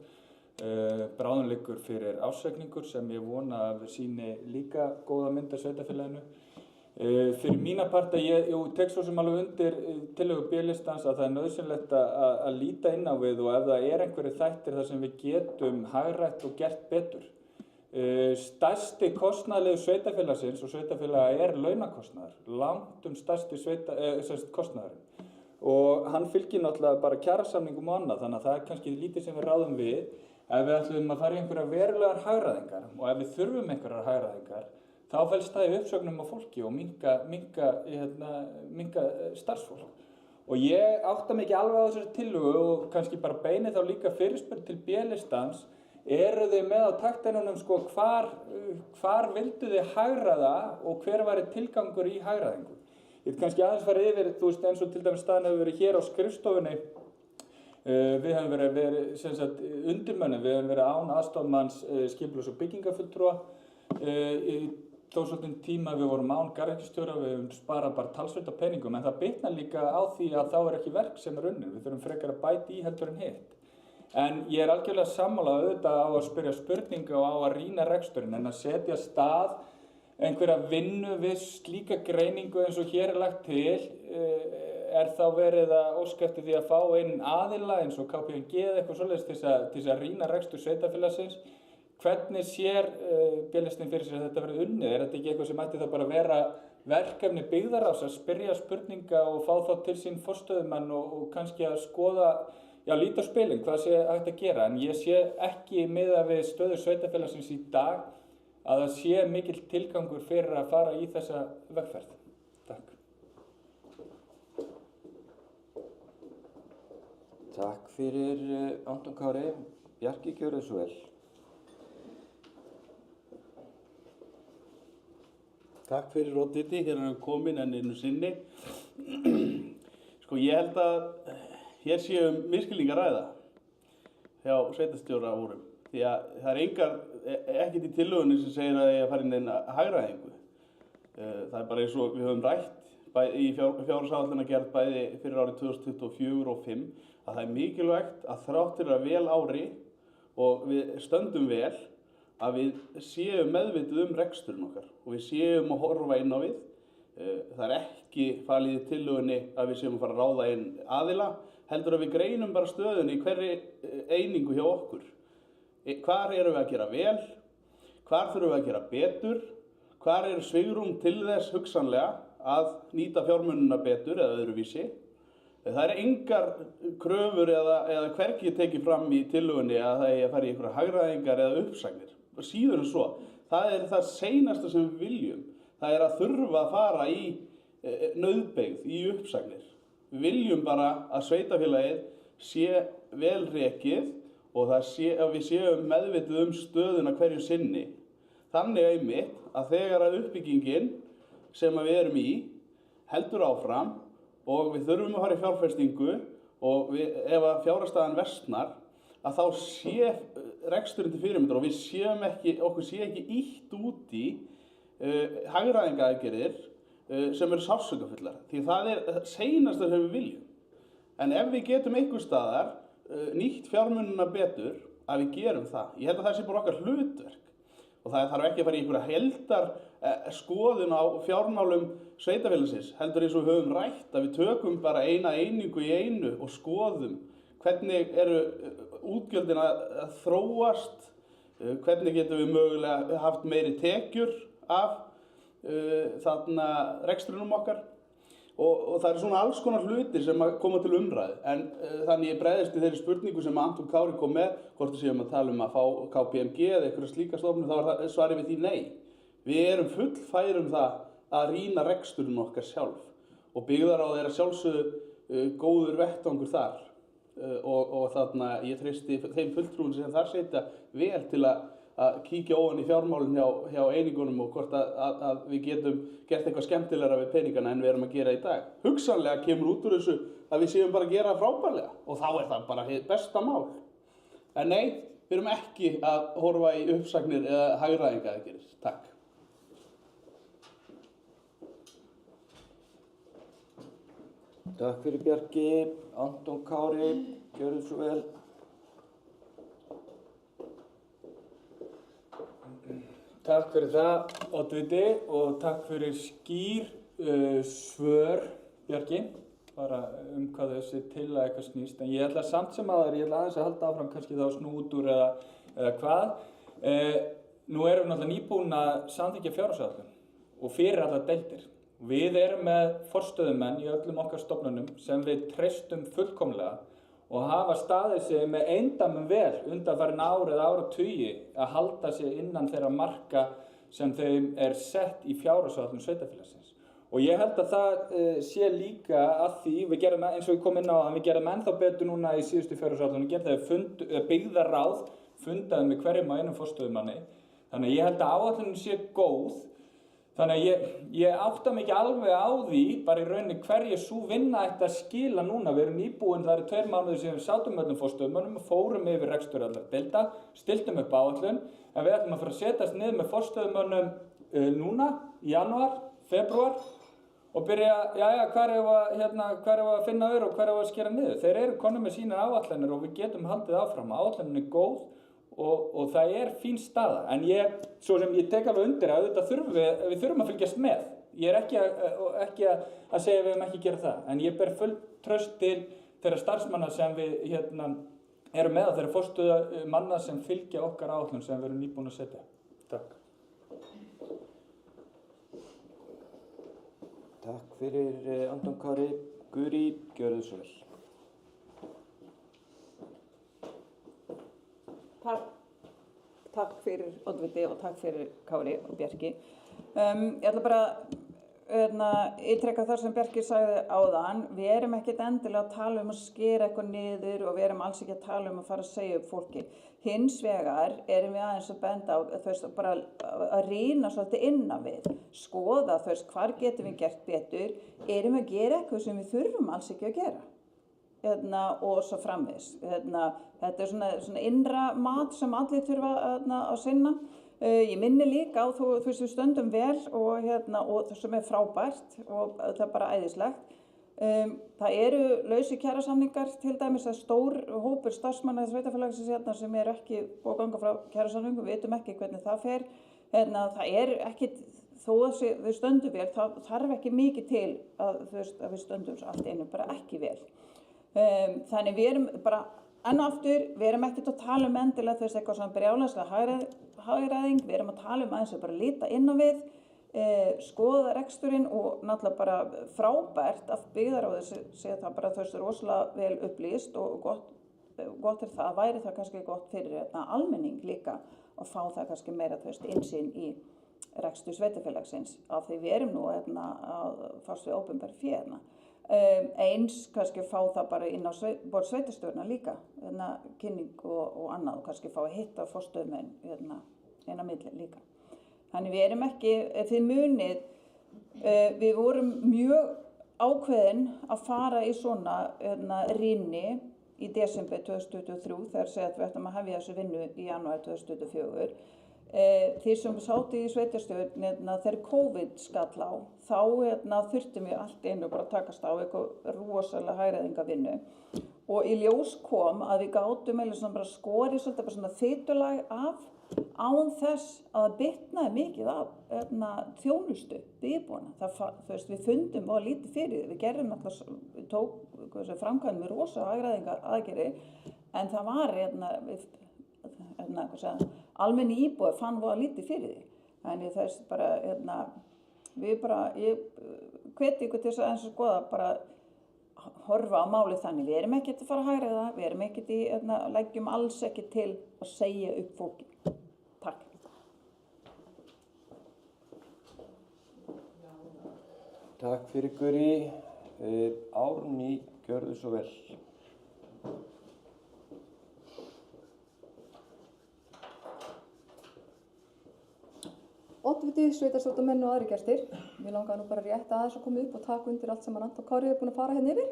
Bráðum liggur fyrir ársreikningur sem ég vona að sýni líka góða mynd af sveitarfélaginu. Fyrir mína part að ég tek svo sem alveg undir tillögu B-listans að það er nauðsynlegt að líta inn á við, og ef það er einhverjir þættir þar sem við getum hagrætt og gert betur. Stærsti kostnaðarliður sveitarfélagsins, og sveitarfélaga er launakostnaður, langt stærsti kostnaðurinn. Og hann fylgir náttúrulega bara kjarasamningum og annað, þannig að það er kannski lítið sem við ráðum við. Ef við ætlum að fara í einhverjar verulegar hagræðingar, og ef við þurfum einhverjar hagræðingar, þá felst það í uppsögnum á fólki og minnka starfsfólk. Og ég átta mig ekki alveg á þessari tillögu og kannski bara beini þá líka fyrirspurn til B-listans. Eru þið með á takteinunum sko hvar vildu þið hagræða og hver væri tilgangur í hagræðingu? Ég vil kannski aðeins fara yfir, þú veist, eins og til dæmis staðan hefur verið hér á skrifstofunni. Við höfum verið sem sagt undirmönnum, við höfum verið án aðstofmanns skipulags- og byggingafulltrúa. Þó svolítinn tíma við vorum án garðyrkjustjóra, við höfum sparað bara talsvert af peningum, en það bitnar líka á því að þá er ekki verk sem er unnið. Við þurfum frekar að bæta í heldur en hitt. En ég er algjörlega sammála auðvitað á að spyrja spurninga og á að rýna reksturinn, en að setja af stað einhverja vinnu við slíka greiningu eins og hér er lagt til, er þá verið að óska eftir því að fá inn aðila eins og KPMG eða eitthvað svoleiðis til þess að rýna rekstur sveitarfélagsins. Hvernig sér B-listinn fyrir sér að þetta verið unnið? Er þetta ekki eitthvað sem ætti það bara að vera verkefni byggðarráðs að spyrja spurninga og fá þá til sín forstöðumenn og kannski að skoða, líta á spilin, hvað sé hægt að gera? En ég sé ekki miðað við stöðu sveitarfélagsins í dag að það sé mikill tilgangur fyrir að fara í þessa vegferð. Takk. Takk fyrir Anton Kári. Bjarki, gjörðu svo vel. Takk fyrir oddviti, hér er hann komin enn einu sinni. Sko ég held að hér séu misskilning að ræða hjá sveitarstjóra vorum. Því að það er ekkert í tillögunni sem segir að ég fara inn eina hagræðingu. Það er bara eins og við höfum rætt í fjárhagsáætlunargerð bæði fyrir árið 2024 og 2025 að það er mikilvægt að þrátt fyrir að vel ári og við stöndum vel að við séum meðvituð reksturinn okkar og við séum að horfa inn á við. Það er ekki falið í tillögunni að við séum að fara að ráða inn aðila, heldur að við greinum bara stöðunni í hverri einingu hjá okkur. Hvar erum við að gera vel, hvar þurfum við að gera betur, hvar er svigrúm til þess hugsanlega að nýta fjármunina betur eða öðruvísi. Það er engar kröfur eða hvergi tekið fram í tillögunni að það er að fara í einhverja hagræðingar eða uppsagnir. Síður en svo. Það er það seinasta sem við viljum. Það er að þurfa að fara í nauðbeygð, í uppsagnir. Við viljum bara að sveitarfélagið sé vel rekið og að við séum meðvituð stöðuna hverju sinni. Þannig einmitt að þegar að uppbyggingin sem við erum í heldur áfram og við þurfum að fara í fjárfestingu og ef að fjárhagsstaðan versnar að þá sé reksturinn til fyrirmyndar og okkur sé ekki ýtt út í hagræðingaaðgerðir sem eru sársaukafullar. Því það er það seinasta sem við viljum. En ef við getum einhvers staðar nýtt fjármunina betur, að við gerum það. Ég held að það sé bara okkar hlutverk. Og það þarf ekki að fara í einhverja heildar skoðun á fjármálum sveitarfélagsins, heldur eins og við höfum rætt að við tökum bara eina einingu í einu og skoðum hvernig eru útgjöldin að þróast, hvernig getum við mögulega haft meiri tekjur af rekstrinum okkar og það eru svona alls konar hlutir sem að koma til umræðu en þannig ég bregðist í þeirri spurningu sem Anton Kári kom með hvort við séum að tala um að fá KPMG eða einhverja slíka stofnun þá var svarið við því nei. Við erum fullfærir það að rýna reksturinn okkar sjálf og byggðarráð er að sjálfsögðu góður vettvangur þar og þarna ég treysti þeim fulltrúum sem þar setja vel til að kíkja ofan í fjármálin hjá einingunum og hvort að við getum gert eitthvað skemmtilegra við peningana en við erum að gera í dag. Hugsanlega kemur út úr þessu að við séum bara að gera frábærlega og þá er það bara hið besta mál. En nei, við erum ekki að horfa í uppsagnir eða hagræðingaraðgerðir. Takk. Takk fyrir Bjarki. Anton Kári, gjörðu svo vel. Takk fyrir það, oddviti, og takk fyrir skýr svör, Bjarki, bara hvað þessi tillaga eitthvað snýst. En ég ætla samt sem aðeins, ég ætla aðeins að halda áfram kannski þá snútur eða hvað. Nú erum við náttúrulega nýbúin að samþykkja fjárhagsáætlun og fyrir allar deildir. Við erum með forstöðumenn í öllum okkar stofnunum sem við treystum fullkomlega og hafa staðið sig með eindæmum vel undanfarin ár eða áratugi að halda sig innan þeirra marka sem þeim er sett í fjárhagsáætlun sveitarfélagsins. Og ég held að það sé líka að því, við gerum eins og við komum inn á það, við gerum ennþá betur núna í síðustu fjárhagsáætlun og gerum þegar byggðarráð fundaði með hverjum og einum forstöðumanni. Þannig að ég held að áætlunin sé góð. Þannig að ég átta mig ekki alveg á því, bara í rauninni hverju sú vinna ætti að skila núna. Við erum nýbúin, það eru 2 mánuðir síðan við sátum öllum forstöðumönnum og fórum yfir rekstur allar deilda, stiltum upp áætlun, en við ætlum að fara að setjast niður með forstöðumönnum núna, í janúar, febrúar og byrja, hvar er að finna og hvar er að skera niður. Þeir eru konum með sínar áætlanir og við getum haldið áfram. Áætlunin er góð. Og það er fín staða, en svo sem ég tek alveg undir að við þurfum að fylgjast með. Ég er ekki að segja að við höfum ekki að gera það, en ég ber fullt traust til þeirra starfsmanna sem við erum með og þeirra forstöðumanna sem fylgja okkar áætlun sem við erum nýbúin að setja. Takk. Takk fyrir Anton Kári. Guri, gjörðu svo vel. Takk fyrir oddviti og takk fyrir Kári og Bjarki. Ég ætla bara að ítreka þar sem Bjarki sagði áðan. Við erum ekkert endilega að tala um að skera eitthvað niður og við erum alls ekki að tala um að fara að segja upp fólki. Hins vegar erum við aðeins að benda á bara að rýna svolítið innan við. Skoða hvar getum við gert betur. Erum við að gera eitthvað sem við þurfum alls ekki að gera. Og svo framvegis. Þetta er svona innra mat sem allir þurfa að sinna. Ég minni líka á við stöndum vel og það sem er frábært og það er bara æðislegt. Það eru lausir kjarasamningar, til dæmis að stór hópur starfsmanna sveitarfélagsins sem er ekki búið að ganga frá kjarasamningum, við vitum ekki hvernig það fer. Það er ekki, þó að við stöndum vel, það þarf ekki mikið til að við stöndum allt einu bara ekki vel. Þannig við erum bara enn og aftur, við erum ekkert að tala um endilega eitthvað svona brjálæðislega hagræðing, við erum að tala um aðeins að bara líta inn á við, skoða reksturinn og náttúrulega bara frábært að byggðarráðið sé það bara rosalega vel upplýst og gott er það, væri það kannski gott fyrir almenning líka að fá það kannski meira innsýn í rekstur sveitarfélagsins af því við erum nú að fást við opinber fé eins kannski fá það bara inn á borð sveitarstjórna líka kynning og annað og kannski fá að hitta forstöðumenn inn á milli líka. Þannig við erum ekki, þið munið, við vorum mjög ákveðin að fara í svona rýni í desember 2023 þegar segja að við ættum að hefja þessu vinnu í janúar 2024. Þeir sem sátu í sveitarstjórn þegar COVID skall á, þá þurftum við allt einu bara að takast á eitthvað rosalega hagræðingavinnu og í ljós kom að við gátum bara skorið svolítið bara svona fitulag af án þess að það bitnaði mikið af þjónustu viðbúna. Við fundum og lítið fyrir því. Við gerðum alltaf framkvæmdum með rosa hagræðingaraðgerðir en það var almenni íbúi fann voða lítið fyrir því. Þannig þess bara, ég hveti ykkur til að skoða bara horfa á málið þannig. Við erum ekkert að fara að hagræða, við erum ekkert leggjum alls ekki til að segja upp fólki. Takk. Takk fyrir Guri. Árný, gjörðu svo vel. Oddviti, sveitarstjórnarmenn og aðrir gestir. Mér langaði nú bara rétt aðeins að koma upp og taka undir allt sem Anton Kári búinn að fara hérna yfir.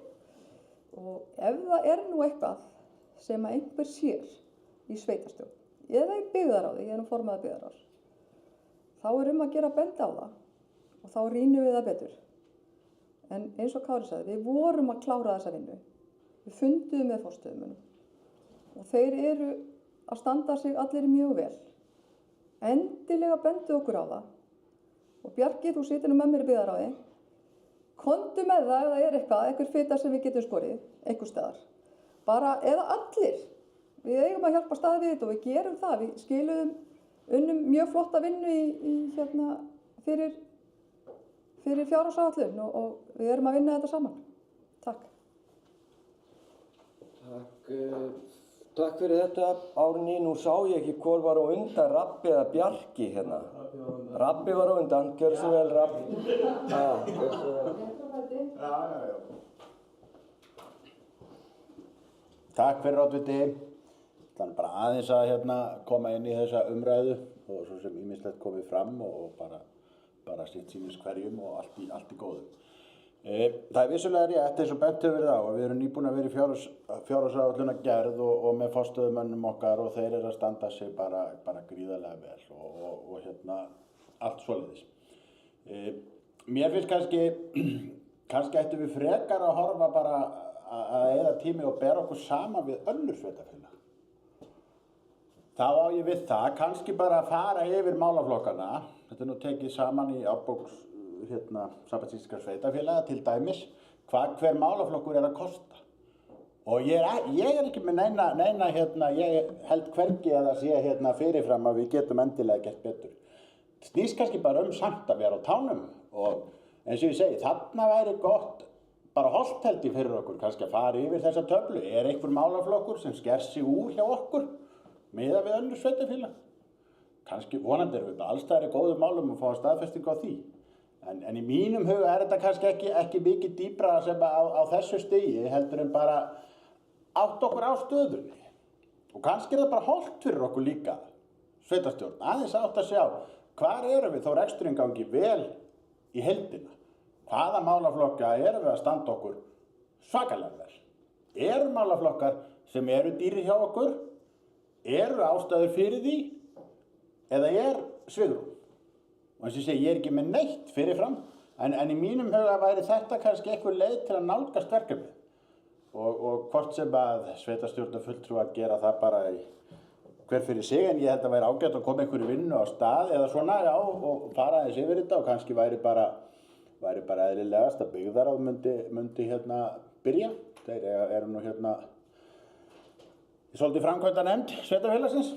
Og ef það nú eitthvað sem að einhver sér í sveitarstjórn eða í byggðarráði, ég er nú formaður byggðarráðs, þá er að gera að benda á það og þá rýnum við það betur. En eins og Kári sagði, við vorum að klára þessa vinnu. Við funduðum með forstöðumönnum og þeir eru að standa sig allir mjög vel. Endilega bendu okkur á það. Og Bjarki, þú situr nú með mér í byggðarráði. Komdu með það ef það er eitthvað, einhver fita sem við getum skorið, einhver staðar. Bara, eða allir. Við eigum að hjálpa staði við þetta og við gerum það. Við skiluðum unnum mjög flotta vinnu fyrir fjárhagsáætlun og við erum að vinna þetta saman. Takk. Takk fyrir þetta, Árný. Nú sá ég ekki hvor var á undan, Rabbi eða Bjarki hérna. Rabbi var á undan, gjör svo vel, Rabbi. Gjör svo vel. Já. Takk fyrir, oddviti. Þannig bara aðeins að koma inn í þessa umræðu og svo sem ýmislegt komið fram og bara sitt sýnis hverjum og allt í góðu. Það er vissulega rétt eins og bent hefur verið á að við erum nýbúin að vera í fjárhagsáætlunargerð og með forstöðumönnum okkar og þeir eru að standa sig bara gríðarlega vel og allt svoleiðis. Mér finnst kannski ættum við frekar að horfa bara að eyða tími og bera okkur saman við önnur sveitarfélag. Þá á ég við það, kannski bara að fara yfir málaflokkana, þetta er nú tekið saman í árbók Sambands íslenskra sveitarfélaga til dæmis, hvað hver málaflokkur er að kosta. Og ég er ekki með neina ég held hvergi að það sé fyrirfram að við getum endilega gert betur. Snýst kannski bara samt að vera á tánum og eins og ég segi, þarna væri gott, bara holtheldi fyrir okkur, kannski að fara yfir þessa töflu. Er einhver málaflokkur sem sker sig úr hjá okkur? Miðað við önnur sveitarfélag. Kannski vonandi erum við bara allstaðar í góðum málum og fá staðfestingu á því. En í mínum huga er þetta kannski ekki mikið dýpra sem á þessu stigi heldur en bara átt okkur á stöðunni. Og kannski er það bara hollt fyrir okkur líka, sveitarstjórn, aðeins átt að sjá hvar erum við þó reksturinn gangi vel í heildina. Hvaða málaflokka erum við að standa okkur svakalega vel? Eru málaflokkar sem eru dýri hjá okkur? Eru ástæður fyrir því eða er svigrúm? Og eins og ég segi, ég er ekki með neitt fyrirfram en í mínum huga væri þetta kannski einhver leið til að nálgast verkefnið og hvort sem að sveitarstjórnarfulltrúar gera það bara hver fyrir sig en ég held að væri ágætt að koma einhverju vinnu á stað eða svona, já, og fara aðeins yfir þetta og kannski væri bara eðlilegast að byggðarráð myndi byrja. Þeir eru nú svolítið framkvæmdanefnd sveitarfélagsins.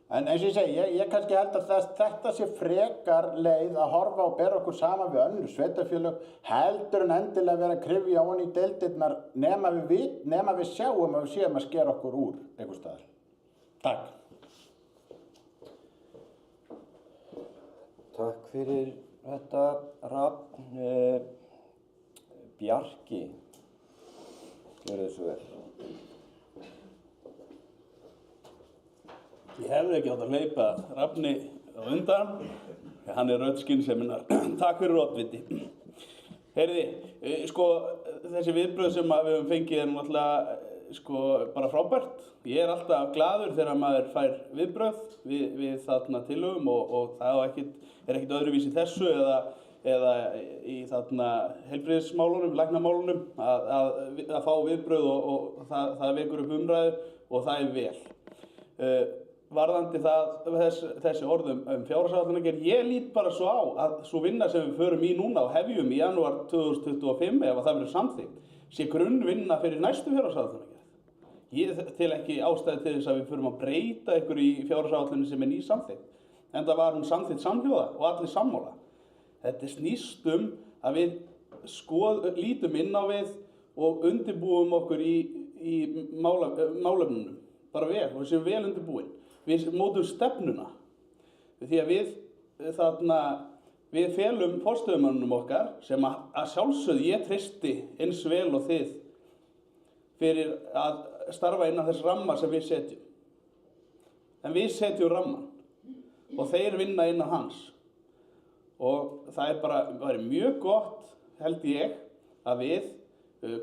En eins og ég segi, ég kannski held að þetta sé frekar leið að horfa og bera okkur saman við önnur sveitarfélög heldur en endilega vera að kryfja ofan í deildirnar nema við sjáum að við séum að skera okkur úr einhvers staðar. Takk. Takk fyrir þetta, Rafn. Bjarki, gjörðu svo vel. Ég hefði ekki átt að hleypa Rafni á undan, hann er rödd skynseminnar. Takk fyrir oddviti. Heyrði, þessi viðbrögð sem við höfum fengið er náttúrulega bara frábært. Ég er alltaf glaður þegar maður fær viðbrögð við þarna tillögum og það er ekkit öðruvísi þessu eða í þarna heilbrigðismálunum, læknamálunum að fá viðbrögð og það vekur upp umræðu og það er vel. Varðandi þessi orðum fjárhagsáætlunargerð, ég lít bara svo á að svo vinna sem við förum í núna og hefjum í janúar 2025 ef það verður samþykkt, sé grunnvinna fyrir næstu fjárhagsáætlunargerð. Ég tel ekki ástæði til þess að við förum að breyta ykkur í fjárhagsáætlunni sem er nýsamþykkt. Enda var hún samþykkt samhljóða og allir sammála. Þetta snýst að við lítum inn á við og undirbúum okkur í málefnunum. Bara vel, og við séum vel undirbúin. Við mótum stefnuna. Því að við felum forstöðumönnum okkar sem að sjálfsögðu ég treysti eins vel og þið fyrir að starfa innan þess ramma sem við setjum. En við setjum ramman og þeir vinna innan hans. Og það væri mjög gott, held ég, að við,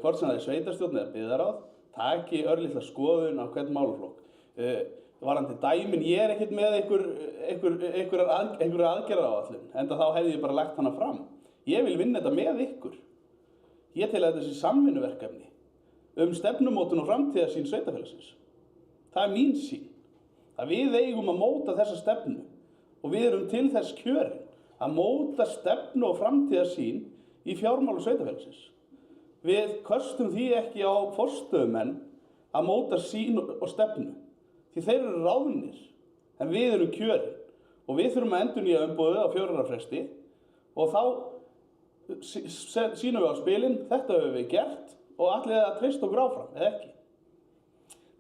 hvort sem það er sveitarstjórn eða byggðarráð, taki örlitla skoðun á hvern málaflokk. Varandi dæmin, ég er ekkert með einhverjar aðgerðaáætlun, enda þá hefði ég bara lagt hana fram. Ég vil vinna þetta með ykkur. Ég tel að þetta sé samvinnuverkefni stefnumótun og framtíðarsýn sveitarfélagsins. Það er mín sýn. Að við eigum að móta þessa stefnu og við erum til þess kjörin að móta stefnu og framtíðarsýn í fjármálum sveitarfélagsins. Við köstum því ekki á forstöðumenn að móta sýn og stefnu. Því þeir eru ráðnir, en við erum kjörin og við þurfum að endurnýja umboðið á 4 ára fresti og þá sýnum við á spilin, þetta höfum við gert og allir að treysta okkur áfram, eða ekki.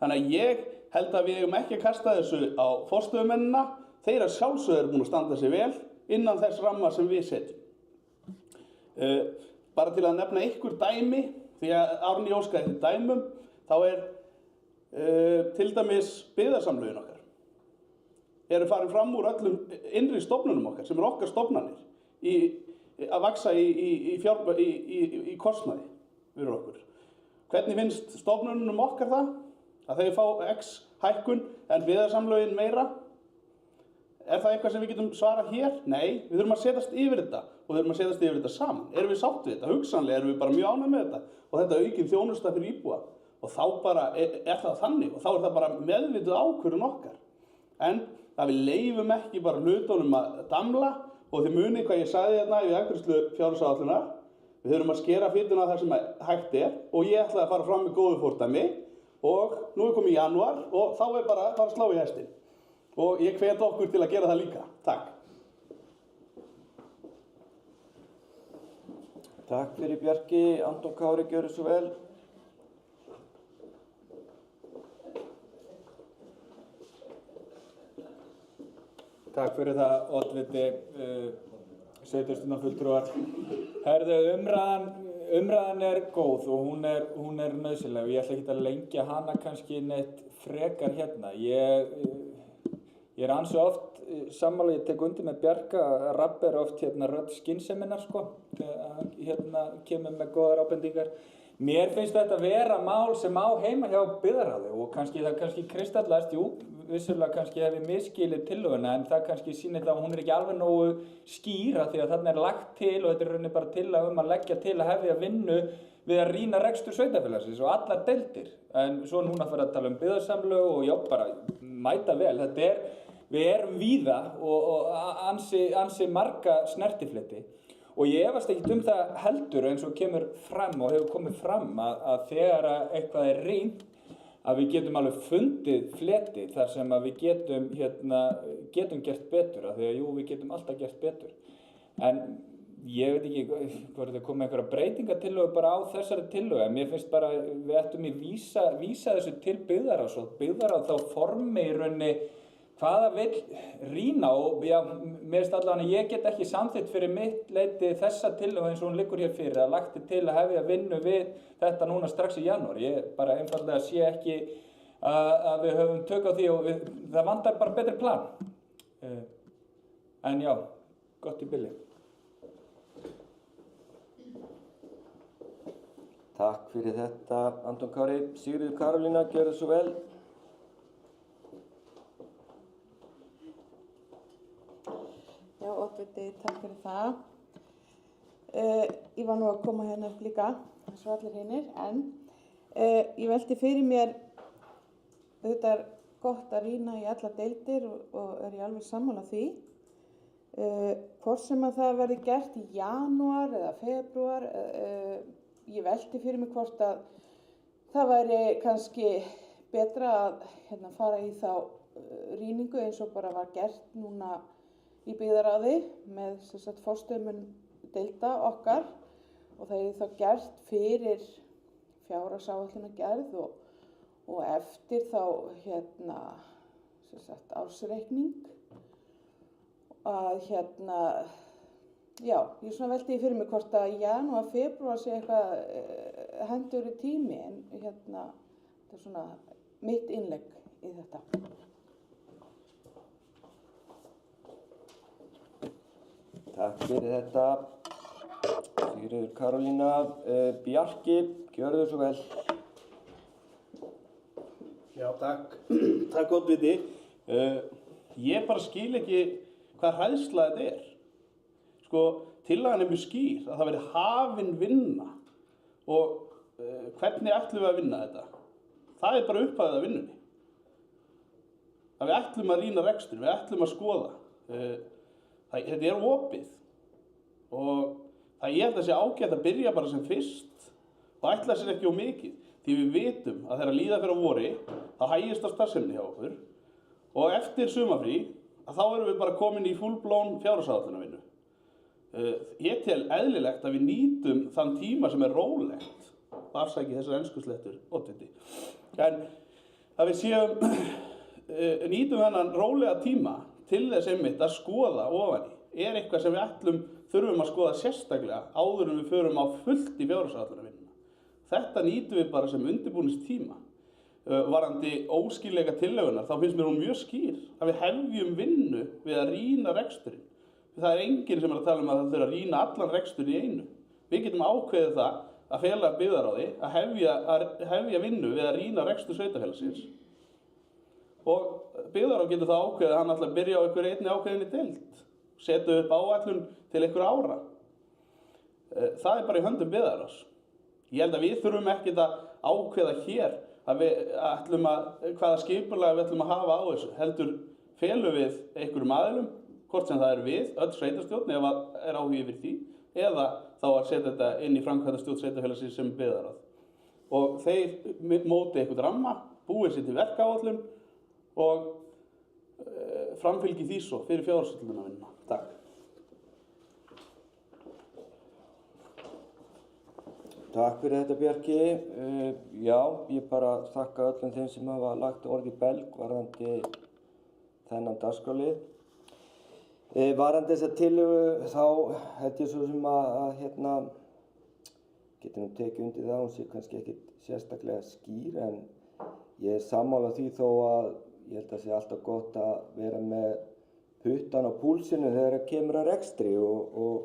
Þannig að ég held að við eigum ekki að kasta þessu á forstöðumennina, þeir að sjálfsögðu eru búin að standa sig vel innan þess ramma sem við setjum. Bara til að nefna ykkur dæmi, því að Árný óskaði eftir dæmum, þá til dæmis byggðasamlögin okkar eru farin fram úr öllum innri stofnunum okkar sem eru okkar stofnanir að vaksa í kostnaði fyrir okkur. Hvernig finnst stofnunum okkar það? Að þeir fá X hækkun en byggðasamlögin meira? Er það eitthvað sem við getum svarað hér? Nei, við þurfum að setjast yfir þetta og við þurfum að setjast yfir þetta saman. Erum við sátt við þetta? Hugsanlega erum við bara mjög ánægð með þetta og þetta aukin þjónusta fyrir íbúa. Og þá bara það þannig og þá það bara meðvituð ákvörðun okkar. En að við leyfum ekki bara hlutunum að damla og þið munið hvað ég sagði hérna í afgreiðslu fjárhagsáætlunar. Við þurfum að skera fituna þar sem hægt og ég ætlaði að fara fram með góðu fordæmi og nú komið janúar og þá bara að slá í hestinn. Og ég hvet okkur til að gera það líka. Takk. Takk fyrir Bjarki, Anton Kári, gjörðu svo vel. Takk fyrir það, oddviti, sveitarstjórnarfulltrúar. Herðu, umræðan er góð og hún er nauðsynleg og ég ætla ekki að lengja hana kannski neitt frekar hérna. Ég er ansi oft sammála, ég tek undir með Bjarka, Rapp er oft rödd skynseminnar sko, kemur með góðar ábendingar. Mér finnst þetta vera mál sem á heima hjá byggðarráði og það kannski kristallast, vissulega kannski hef ég misskilið tillöguna en það kannski sýnir það að hún er ekki alveg nógu skýra því að þarna er lagt til og þetta er rauninni bara tillaga að leggja til að hefja vinnu við að rýna rekstur sveitarfélagsins og allar deildir. En svo núna fyrir að tala byggðarsamlög og já, bara mæta vel. Við erum víða og ansi marga snertifleti. Og ég efast ekki það heldur eins og kemur fram og hefur komið fram að þegar eitthvað er rýnt að við getum alveg fundið fleti þar sem að við getum gert betur af því að við getum alltaf gert betur. En ég veit ekki hvort það komið einhverja breytingatillögu bara á þessari tillögu en mér finnst bara við ættum vísa þessu til byggðarráðs og byggðarráð þá formi í rauninni hvaða vill rýna og já, mér finnst allavega að ég get ekki samþykkt fyrir mitt leyti þessa tillögu eins og hún liggur hér fyrir að lagt til að hefja vinnu við þetta núna strax í janúar. Ég bara einfaldlega sé ekki að við höfum tök á því og það vantar bara betri plan. En já, gott í bili. Takk fyrir þetta, Anton Kári. Sigríður Karolína, gjörðu svo vel. Já, oddviti, takk fyrir það. Ég var nú að koma hérna upp líka, eins og allir hinir, en ég velti fyrir mér, þetta er gott að rýna í alla deildir og er ég alveg sammála því. Hvort sem að það verði gert í janúar eða febrúar, ég velti fyrir mig hvort að það væri kannski betra að fara í þá rýningu eins og bara var gert núna í byggðarráði með forstöðumenn deilda okkar og það er þá gert fyrir fjárhagsáætlunargerð og eftir þá ársreikning að já, ég svona velti fyrir mig hvort að janúar, febrúar sé eitthvað hentugur tími en þetta er svona mitt innlegg í þetta. Takk fyrir þetta, Sigríður Karolína. Bjarki, gjörðu svo vel. Já, takk. Takk oddviti. Ég bara skil ekki hvað hræðsla þetta er. Sko, tillagan er mjög skýr að það verði hafin vinna og hvernig ætlum við að vinna þetta? Það er bara upphæðið af vinnunni. Að við ætlum að rýna rekstur, við ætlum að skoða. Þetta er opið og ég held að sé ágætt að byrja bara sem fyrst og ætla sér ekki of mikið. Því við vitum að þegar líða fyrir á vori, þá hægist á starfseminni hjá okkur og eftir sumarfrí, þá erum við bara komin í full-blown fjárhagsáætlunarvinnu. Ég tel eðlilegt að við nýtum þann tíma sem er rólegt, afsæki þessar enskuslettur, oddviti, en að við nýtum þennan rólega tíma til þess einmitt að skoða ofan í, er eitthvað sem við þurfum að skoða sérstaklega áður en við förum á fullt í fjárhagsáætlunarvinnu. Þetta nýtum við bara sem undirbúningstíma. Varðandi óskýrleika tillögunar, þá finnst mér hún mjög skýr að við hefjum vinnu við að rýna reksturinn. Það er enginn sem er að tala um að það þurfa að rýna allan rekstur í einu. Við getum ákveðið það að fela byggðarráði að hefja vinnu við að rýna rekstur sveitarfélagsins. Og byggðarráð getur það ákveðið að hann ætla að byrja á einni ákveðinni deild, setja upp áætlun til einhverja ára. Það er bara í höndum byggðarráðs. Ég held að við þurfum ekkert að ákveða hér að hvaða skipulag við ætlum að hafa á þessu. Heldur felum við einhverjum aðilum, hvort sem það er við, öll sveitarstjórn ef er áhugi yfir því, eða þá að setja þetta inn í framkvæmdastjórn sveitarfélagsins sem byggðarráð. Og þeir móti eitthvað ramma, búið sér til verkáætlun og framfylgi því svo fyrir fjárhagsáætlunarvinnuna. Takk. Takk fyrir þetta, Bjarki. Já, ég bara þakka öllum þeim sem hafa lagt orð í belg varðandi þennan dagskrárlið. Varðandi þessa tillögu þá held ég svo sem að getur nú tekið undir það, hún sé kannski ekkit sérstaklega skýr, en ég er sammála því þó að ég held að sé alltaf gott að vera með puttan á púlsinu þegar það kemur að rekstri og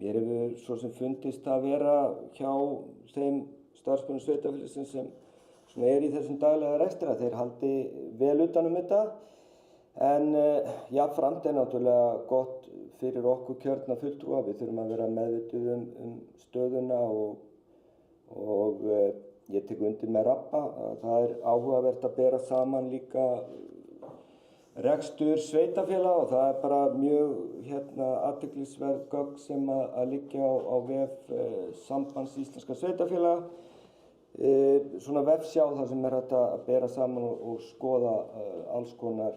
mér hefur svo sem fundist að vera hjá þeim starfsmönnum sveitarfélagsins sem er í þessum daglega rekstri að þeir haldi vel utan um þetta. En jafnframt er náttúrulega gott fyrir okkur kjörna fulltrúa. Við þurfum að vera meðvituð um stöðuna og ég tek undir með Rabba að það er áhugavert að bera saman líka rekstur sveitarfélaga og það er bara mjög athyglisverð gögn sem að liggja á vef Sambands íslenskra sveitarfélaga. Svona vefsjá þar sem er hægt að bera saman og skoða alls konar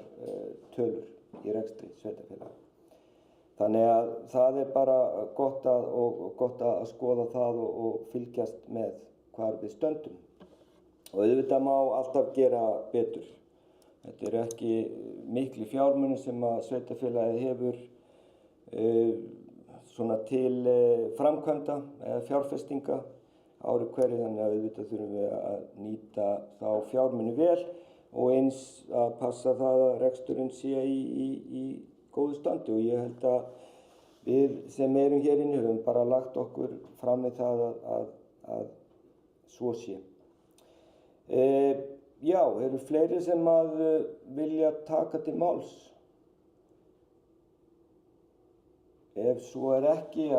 tölur í rekstri sveitarfélaga. Þannig að það er bara gott að skoða það og fylgjast með hvar við stöndum. Og auðvitað má alltaf gera betur. Þetta eru ekki mikli fjármunir sem að sveitarfélagið hefur svona til framkvæmda eða fjárfestinga ári hverju, þannig að auðvitað þurfum við að nýta þá fjármuni vel og eins að passa það að reksturinn sé í góðu standi og ég held að við sem erum hér inni höfum bara lagt okkur fram með það að svo sé. Já, eru fleiri sem að vilja taka til máls? Ef svo er ekki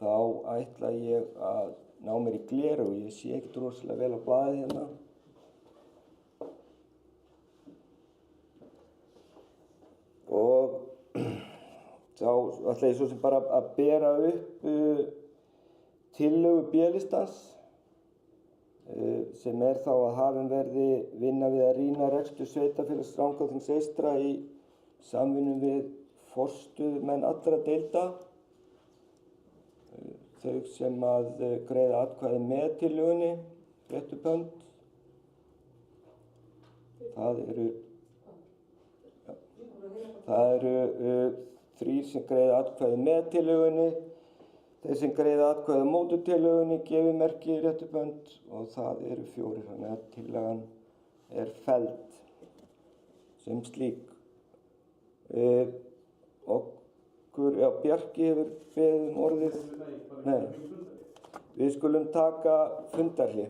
þá ætla ég að ná mér í gleru og ég sé ekkert rosalega vel á blaðið hérna. Og þá ætla ég svo sem bara að bera upp tillögu B-listans sem er þá að hafin verði vinna við að rýna rekstur sveitarfélags Rangárþings eystra í samvinnu við forstöðumenn allra deilda. Þau sem að greiða atkvæði með tillögunni, rétt upp hönd. Það eru 3 sem greiða atkvæði með tillögunni. Þeir sem greiða atkvæði á móti tillögunni gefi merki rétt upp hönd og það eru 4, þannig að tillagan er felld sem slík. Bjarki hefur beðið orðið. Nei, við skulum taka fundarhlé.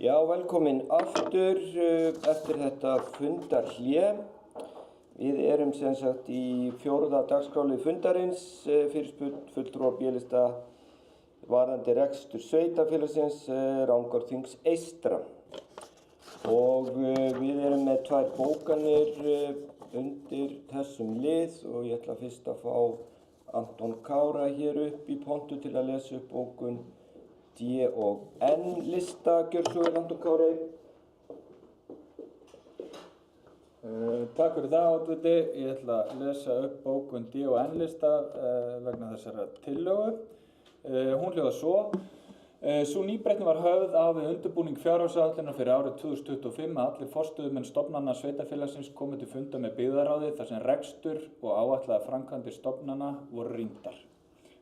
Já, velkomin aftur eftir þetta fundarhlé. Við erum sem sagt í 4. dagskrárlið fundarins, fyrirspurn fulltrúa B-lista varðandi rekstur sveitarfélagsins Rangárþings eystra. Og við erum með 2 bókanir undir þessum lið og ég ætla fyrst að fá Anton Kára hér upp í pontu til að lesa upp bókun D og N lista. Gjör svo vel, Anton Kári. Takk fyrir það, Oddviti. Ég ætla að lesa upp bókun D og N lista vegna þessara tillögu. Hún hljóðar svo. Sú nýbreytni var höfð á við undirbúning fjárhagsáætlunar fyrir árið 2025 að allir forstöðumenn stofnana sveitarfélagsins komu til funda með byggðarráði þar sem rekstur og áætlaðar framkvæmdir stofnana voru rýndar.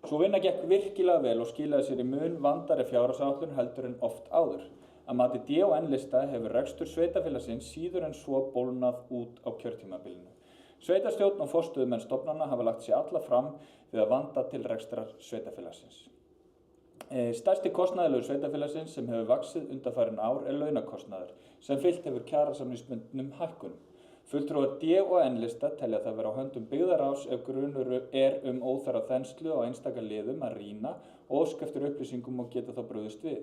Sú vinna gekk virkilega vel og skilaði sér í mun vandari fjárhagsáætlun heldur en oft áður. Að mati D og N lista hefur rekstur sveitarfélagsins síður en svo bólnað út á kjörtímabilinu. Sveitarstjórn og forstöðumenn stofnana hafa lagt sig alla fram við að vanda til rekstrar sveitarfélagsins. Stærsti kostnaðarlegur sveitarfélagsins sem hefur vaxið undanfarin ár launakostnaður sem fylgt hefur kjarasamningsbundnum hækkunum. Fulltrúar D og N lista telja það vera á höndum byggðarráðs ef grunur óþarfa þenslu á einstaka liðum að rýna og óska eftir upplýsingum og geta þá brugðist við.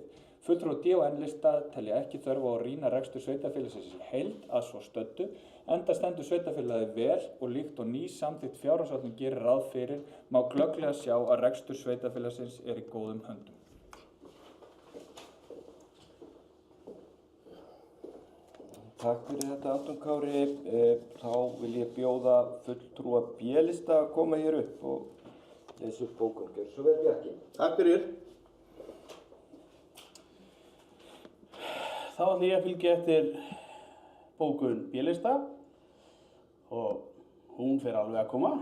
Fulltrúar D og N lista telja ekki þörf á að rýna rekstur sveitarfélagsins í heild að svo stöddu, enda stendur sveitarfélagið vel og líkt og ný samþykkt fjárhagsáætlun gerir ráð fyrir má glögglega sjá að rekstur sveitarfélagsins í góðum höndum. Takk fyrir þetta Anton Kári. Þá vil ég bjóða fulltrúa B-lista að koma hér upp og lesa upp bókun. Gjörðu svo vel, Bjarki. Takk fyrir. Þá ætla ég að fylgja eftir bókun B-lista og hún fer alveg að koma.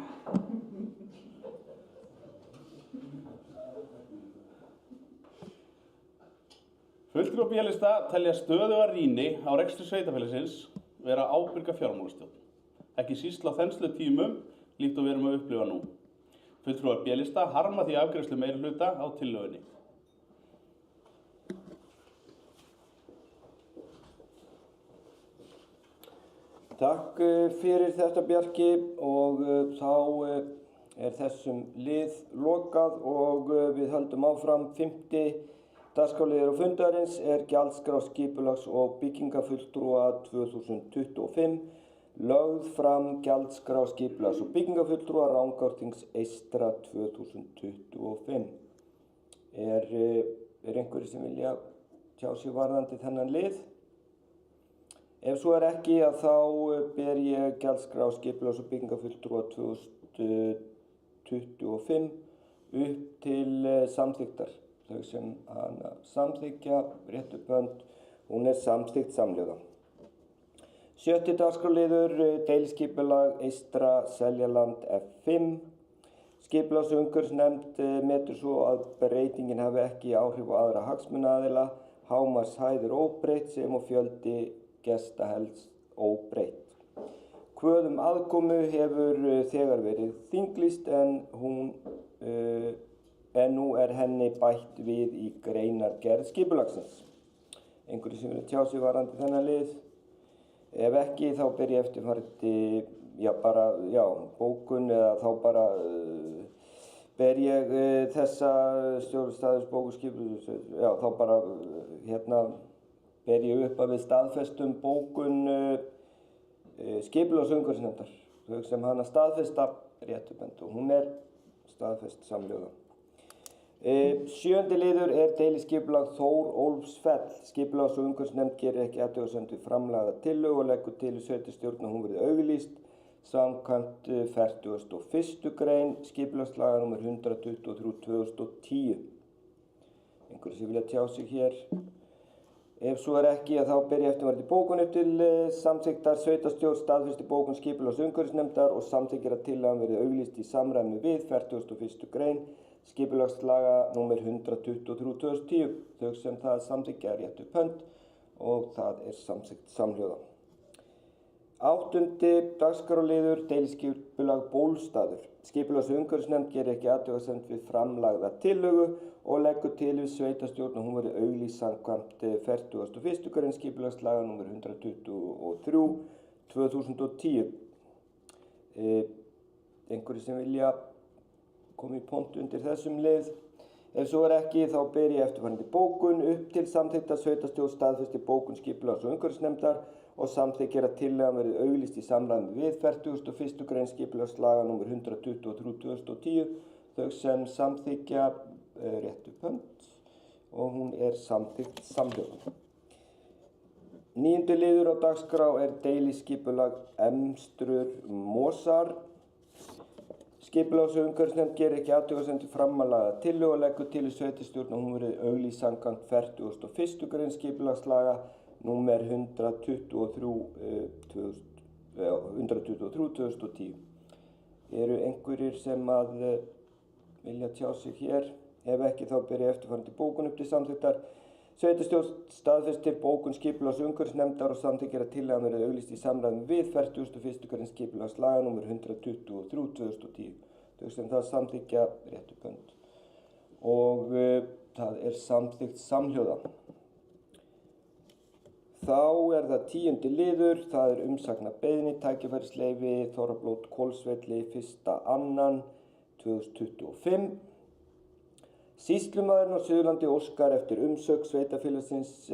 Fulltrúar B-lista telja stöðuga rýni á rekstri sveitarfélagsins vera ábyrga fjármálastjórn, ekki síst á þenslutímum líkt og við erum að upplifa nú. Fulltrúar B-lista harma því afgreiðslu meirihluta á tillögunni. Takk fyrir þetta, Bjarki, og þá er þessum lið lokað og við höldum áfram. 5. dagskrárliður á fundarins er gjaldskrá skipulags- og byggingafulltrúa 2025. Lögð fram gjaldskrá skipulags- og byggingafulltrúa Rangárþings eystra 2025. Er einhverju sem vilja tjá sig varðandi þennan lið? Ef svo er ekki, að þá ber ég gjaldskrá skipulags- og byggingafulltrúa 2025 upp til samþykktar. Þau sem hana samþykkja, rétt upp hönd, hún er samþykkt samhljóða. 7. dagskrárliður, deiliskipulag Eystra Seljaland F5. Skipulags- og umhverfisnefnd metur svo að breytingin hafi ekki áhrif á aðra hagsmunaaðila, hámarkshæð óbreytt sem og fjöldi gesta helst óbreytt. Kvöð aðkomu hefur þegar verið þinglýst en nú er henni bætt við í greinargerð skipulagsins. Einhverju sem vilja tjá sig varðandi þennan lið? Ef ekki, þá ber ég eftirfarandi, bókun, eða þá bara ber ég þessa stjórnstæðisbókuskipulags, þá bara ber ég upp að við staðfestum bókun skipulags- og umhverfisnefndar, þau sem hana staðfesta rétt upp hönd og hún er staðfest samhljóða. 7. liður er deiliskipulag Þór-Ólfsfell. Skipulags- og umhverfisnefnd gerir ekki athugasemd við framlagða tillögu og leggur til í sveitarstjórn að hún verði auglýst samkvæmt 41. grein skipulagslaga nr. 123/2010. Einhverju sem vilja tjá sig hér? Ef svo er ekki, að þá ber ég eftirfarandi bókun upp til samþykktar. Sveitarstjórn staðfestir bókun skipulags- og umhverfisnefndar og samþykkir að tillagan verði auglýst í samræmi við 41. grein skipulagslaga nr. 123/2010. Þau sem það samþykkja rétt upp hönd og það er samþykkt samhljóða. 8. dagskrárliður, deiliskipulag Bólstaður. Skipulags- og umhverfisnefnd gerir ekki athugasemd við framlagða tillögu og leggur til við sveitarstjórn að hún verði auglýst samkvæmt 41. grein skipulagslaga nr. 123/2010. Einhverju sem vilja koma í pontu undir þessum lið? Ef svo er ekki, þá ber ég eftirfarandi bókun upp til samþykktar. Sveitarstjórn staðfestir bókun skipulags- og umhverfisnefndar og samþykkir að tillagan verði auglýst í samræmi við 41. grein skipulagslaga nr. 123/2010. Þau sem samþykkja rétt upp hönd og hún er samþykkt samhljóða. 9. liður á dagskrá er deiliskipulag Emstrur-Mosar. Skipulags- og umhverfisnefnd gerir ekki athugasemd við framlagða tillögu og leggur til í sveitarstjórn að hún verði auglýst samkvæmt 41. grein skipulagslaga nr. 123/2010. Eru einhverjir sem að vilja tjá sig hér? Ef ekki, þá ber ég eftirfarandi bókun upp til samþykktar. Sveitarstjórn staðfestir bókun skipulags- og umhverfisnefndar og samþykkir að tillagan verði auglýst í samræmi við 41. grein skipulagslaga nr. 123/2010. Þau sem það samþykkja rétt upp hönd og það er samþykkt samhljóða. Þá er það 10. liður, það er umsagnarbeiðni, tækifærisleyfi Þorrablót Hvolsvelli 1.2.2025. Sýslumaðurinn á Suðurlandi óskar eftir umsögn sveitarfélagsins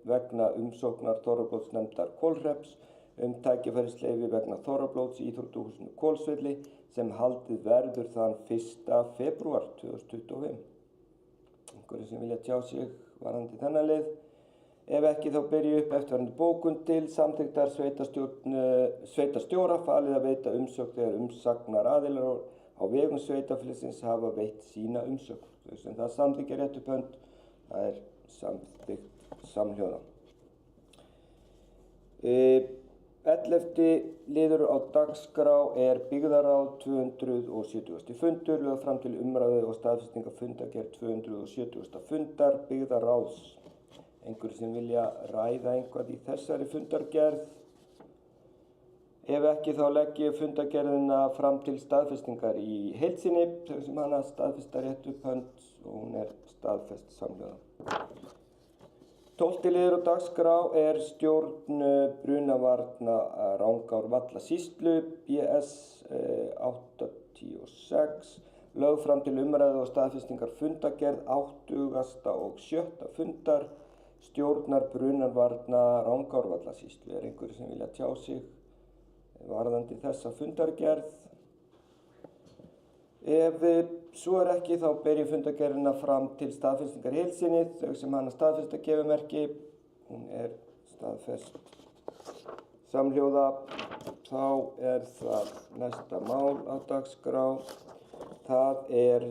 vegna umsóknar Þorrablótsnefndar Hvolhrepps tækifærisleyfi vegna Þorrablóts í íþróttahúsinu Hvolsvelli sem haldið verður þann 1. febrúar 2025. Einhverju sem vilja tjá sig varðandi þennan lið? Ef ekki þá ber ég upp eftirfarandi bókun til samþykktar sveitarstjóra falið að veita umsögn þegar umsagnaraðilar á vegum sveitarfélagsins hafa veitt sína umsögn. Þau sem það samþykkja rétt upp hönd, það er samþykkt samhljóða. 11. liður á dagskrá er byggðaráð 270. fundur, lögð fram til umræðu og staðfestingar fundargerð 270. fundar byggðaráðs. Einhverjir sem vilja ræða eitthvað í þessari fundargerð? Ef ekki þá legg ég fundargerðina fram til staðfestingar í heild sinni, þau sem hana staðfesta rétt upp hönd og hún er staðfest samhljóða. 12. liður á dagskrá er stjórn brunavarna Rangárvallasýslu BS 86, lögð fram til umræðu og staðfestingar fundargerð 80. og 7. fundar stjórnar brunavarna Rangárvallasýslu. Er einhverjir sem vilja tjá sig varðandi þessa fundargerð? Ef svo er ekki þá ber ég fundargerðina fram til staðfestingar í heild sinni, þau sem hana staðfesta gefa merki, hún er staðfest samhljóða. Þá er það næsta mál á dagskrá. Það er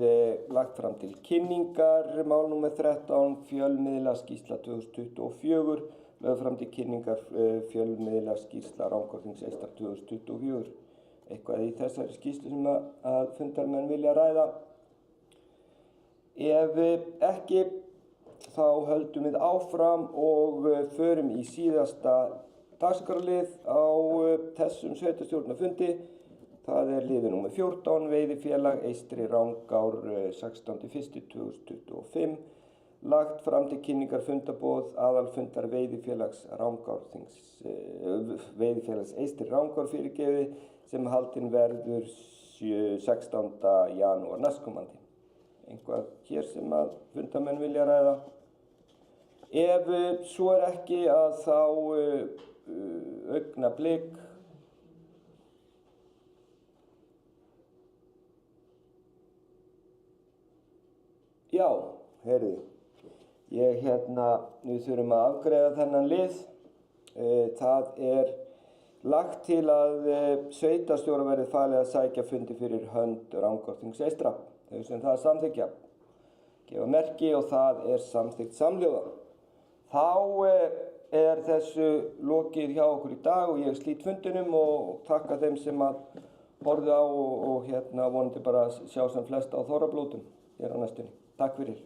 lagt fram til kynningar, mál nr. 13, fjölmiðlaskýrsla 2024, lögð fram til kynningar fjölmiðlaskýrsla Rangárþings eystra 2024. Eitthvað í þessari skýrslu sem að fundarmenn vilja ræða? Ef ekki, þá höldum við áfram og förum í síðasta dagskrárlið á þessum sveitarstjórnarfundi. Það er liður nr. 14, veiðifélag Eystri Rangár 16.1.2025. Lagt fram til kynningar fundarboð aðalfundar veiðifélags Eystri Rangár sem haldinn verður 16. janúar næstkomandi. Eitthvað hér sem að fundarmenn vilja ræða? Ef svo er ekki að þá augnablik. Já, heyrðu, við þurfum að afgreiða þennan lið. Það er lagt til að sveitarstjóra verði falið að sækja fundi fyrir hönd Rangárþings eystra. Þau sem það samþykkja gefa merki og það er samþykkt samhljóða. Þá er þessu lokið hjá okkur í dag og ég slít fundinum og þakka þeim sem að horfðu á og vonandi bara sjá sem flesta á þorrablótum hér á næstunni. Takk fyrir.